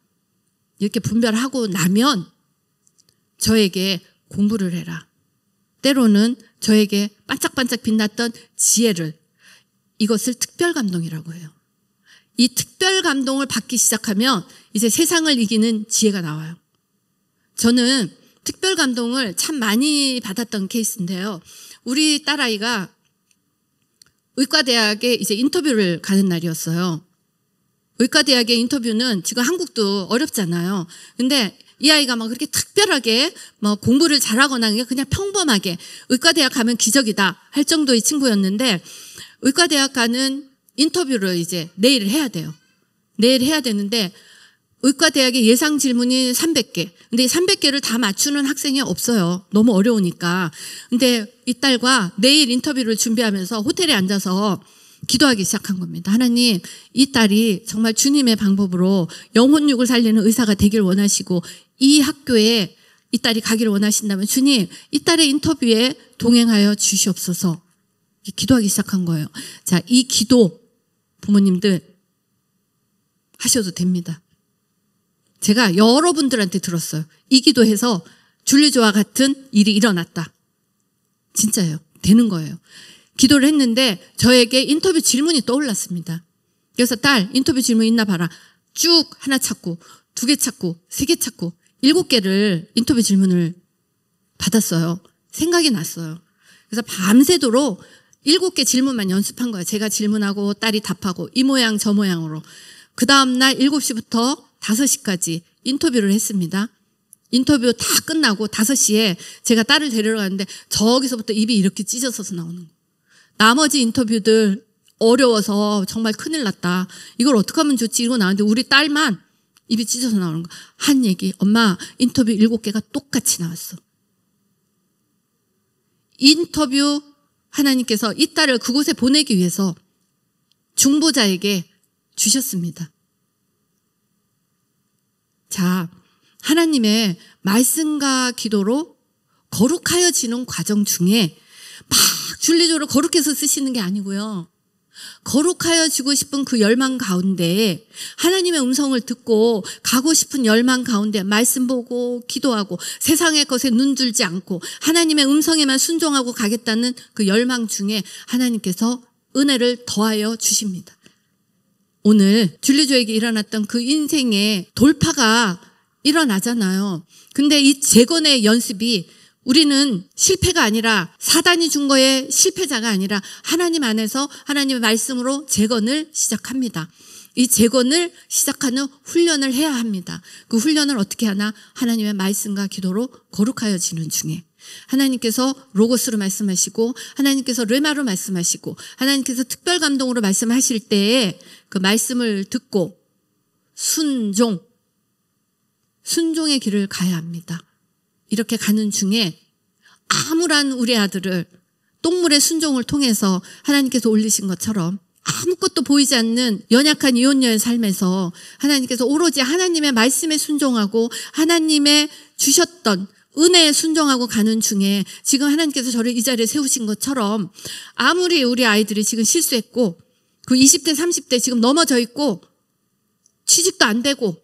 이렇게 분별하고 나면 저에게 공부를 해라. 때로는 저에게 반짝반짝 빛났던 지혜를, 이것을 특별 감동이라고 해요. 이 특별 감동을 받기 시작하면 이제 세상을 이기는 지혜가 나와요. 저는 특별 감동을 참 많이 받았던 케이스인데요. 우리 딸아이가 의과대학에 이제 인터뷰를 가는 날이었어요. 의과대학의 인터뷰는 지금 한국도 어렵잖아요. 근데 이 아이가 막 그렇게 특별하게 뭐 공부를 잘하거나 그냥 평범하게 의과대학 가면 기적이다 할 정도의 친구였는데, 의과대학 가는 인터뷰를 이제 내일 해야 돼요. 내일 해야 되는데 의과대학의 예상 질문이 300개. 근데 이 300개를 다 맞추는 학생이 없어요. 너무 어려우니까. 근데 이 딸과 내일 인터뷰를 준비하면서 호텔에 앉아서 기도하기 시작한 겁니다. 하나님, 이 딸이 정말 주님의 방법으로 영혼육을 살리는 의사가 되길 원하시고 이 학교에 이 딸이 가기를 원하신다면 주님, 이 딸의 인터뷰에 동행하여 주시옵소서. 기도하기 시작한 거예요. 자, 이 기도 부모님들 하셔도 됩니다. 제가 여러분들한테 들었어요. 이 기도해서 줄리조와 같은 일이 일어났다. 진짜예요. 되는 거예요. 기도를 했는데 저에게 인터뷰 질문이 떠올랐습니다. 그래서 딸, 인터뷰 질문 있나 봐라. 쭉 하나 찾고 2개 찾고 3개 찾고 7개를 인터뷰 질문을 받았어요. 생각이 났어요. 그래서 밤새도록 7개 질문만 연습한 거예요. 제가 질문하고 딸이 답하고 이 모양 저 모양으로. 그 다음날 7시부터 5시까지 인터뷰를 했습니다. 인터뷰 다 끝나고 5시에 제가 딸을 데리러 갔는데 저기서부터 입이 이렇게 찢어져서 나오는 거예요. 나머지 인터뷰들 어려워서 정말 큰일 났다. 이걸 어떻게 하면 좋지? 이러고 나왔는데 우리 딸만 입이 찢어서 나오는 거예요. 한 얘기, 엄마 인터뷰 7개가 똑같이 나왔어. 인터뷰 하나님께서 이 딸을 그곳에 보내기 위해서 중보자에게 주셨습니다. 자, 하나님의 말씀과 기도로 거룩하여지는 과정 중에 막 줄리조를 거룩해서 쓰시는 게 아니고요. 거룩하여지고 싶은 그 열망 가운데 하나님의 음성을 듣고 가고 싶은 열망 가운데 말씀 보고 기도하고 세상의 것에 눈 들지 않고 하나님의 음성에만 순종하고 가겠다는 그 열망 중에 하나님께서 은혜를 더하여 주십니다. 오늘 줄리조에게 일어났던 그 인생의 돌파가 일어나잖아요. 근데 이 재건의 연습이 우리는 실패가 아니라 사단이 준 거에 실패자가 아니라 하나님 안에서 하나님의 말씀으로 재건을 시작합니다. 이 재건을 시작하는 훈련을 해야 합니다. 그 훈련을 어떻게 하나? 하나님의 말씀과 기도로 거룩하여지는 중에. 하나님께서 로고스로 말씀하시고 하나님께서 르마로 말씀하시고 하나님께서 특별 감동으로 말씀하실 때에 그 말씀을 듣고 순종의 길을 가야 합니다. 이렇게 가는 중에 암울한 우리 아들을 똥물의 순종을 통해서 하나님께서 올리신 것처럼 아무것도 보이지 않는 연약한 이혼녀의 삶에서 하나님께서 오로지 하나님의 말씀에 순종하고 하나님의 주셨던 은혜에 순종하고 가는 중에 지금 하나님께서 저를 이 자리에 세우신 것처럼 아무리 우리 아이들이 지금 실수했고 그 20대 30대 지금 넘어져 있고 취직도 안 되고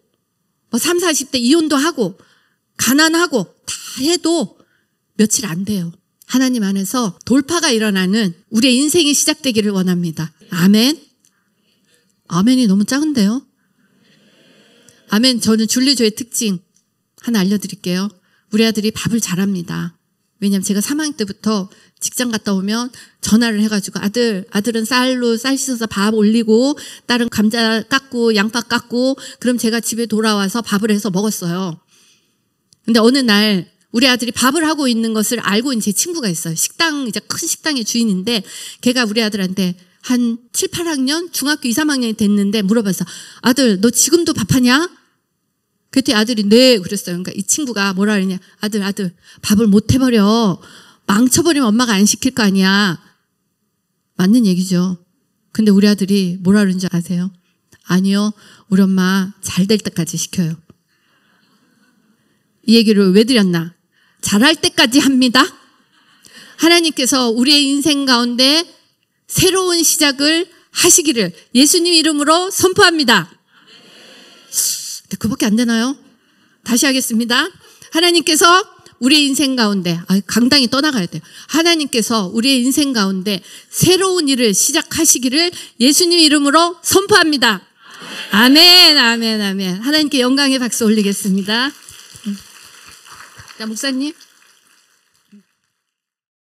뭐 30, 40대 이혼도 하고 가난하고 다 해도 며칠 안 돼요. 하나님 안에서 돌파가 일어나는 우리의 인생이 시작되기를 원합니다. 아멘. 아멘이 너무 작은데요. 아멘. 저는 줄리조의 특징 하나 알려드릴게요. 우리 아들이 밥을 잘합니다. 왜냐하면 제가 3학년 때부터 직장 갔다 오면 전화를 해가지고 아들은 쌀로 쌀 씻어서 밥 올리고 딸은 감자 깎고 양파 깎고 그럼 제가 집에 돌아와서 밥을 해서 먹었어요. 근데 어느 날 우리 아들이 밥을 하고 있는 것을 알고 있는 제 친구가 있어요. 이제 큰 식당의 주인인데 걔가 우리 아들한테 한 7, 8학년 중학교 2, 3학년이 됐는데 물어봤어. 아들 너 지금도 밥하냐? 그때 아들이 네 그랬어요. 그러니까 이 친구가 뭐라 그러냐. 아들 밥을 못 해버려. 망쳐버리면 엄마가 안 시킬 거 아니야. 맞는 얘기죠. 근데 우리 아들이 뭐라 그러는지 아세요? 아니요. 우리 엄마 잘 될 때까지 시켜요. 이 얘기를 왜 드렸나? 잘할 때까지 합니다. 하나님께서 우리의 인생 가운데 새로운 시작을 하시기를 예수님 이름으로 선포합니다. 그밖에 안 되나요? 다시 하겠습니다. 하나님께서 우리의 인생 가운데, 강당이 떠나가야 돼요. 하나님께서 우리의 인생 가운데 새로운 일을 시작하시기를 예수님 이름으로 선포합니다. 아멘, 아멘, 아멘. 하나님께 영광의 박수 올리겠습니다. 자, 목사님.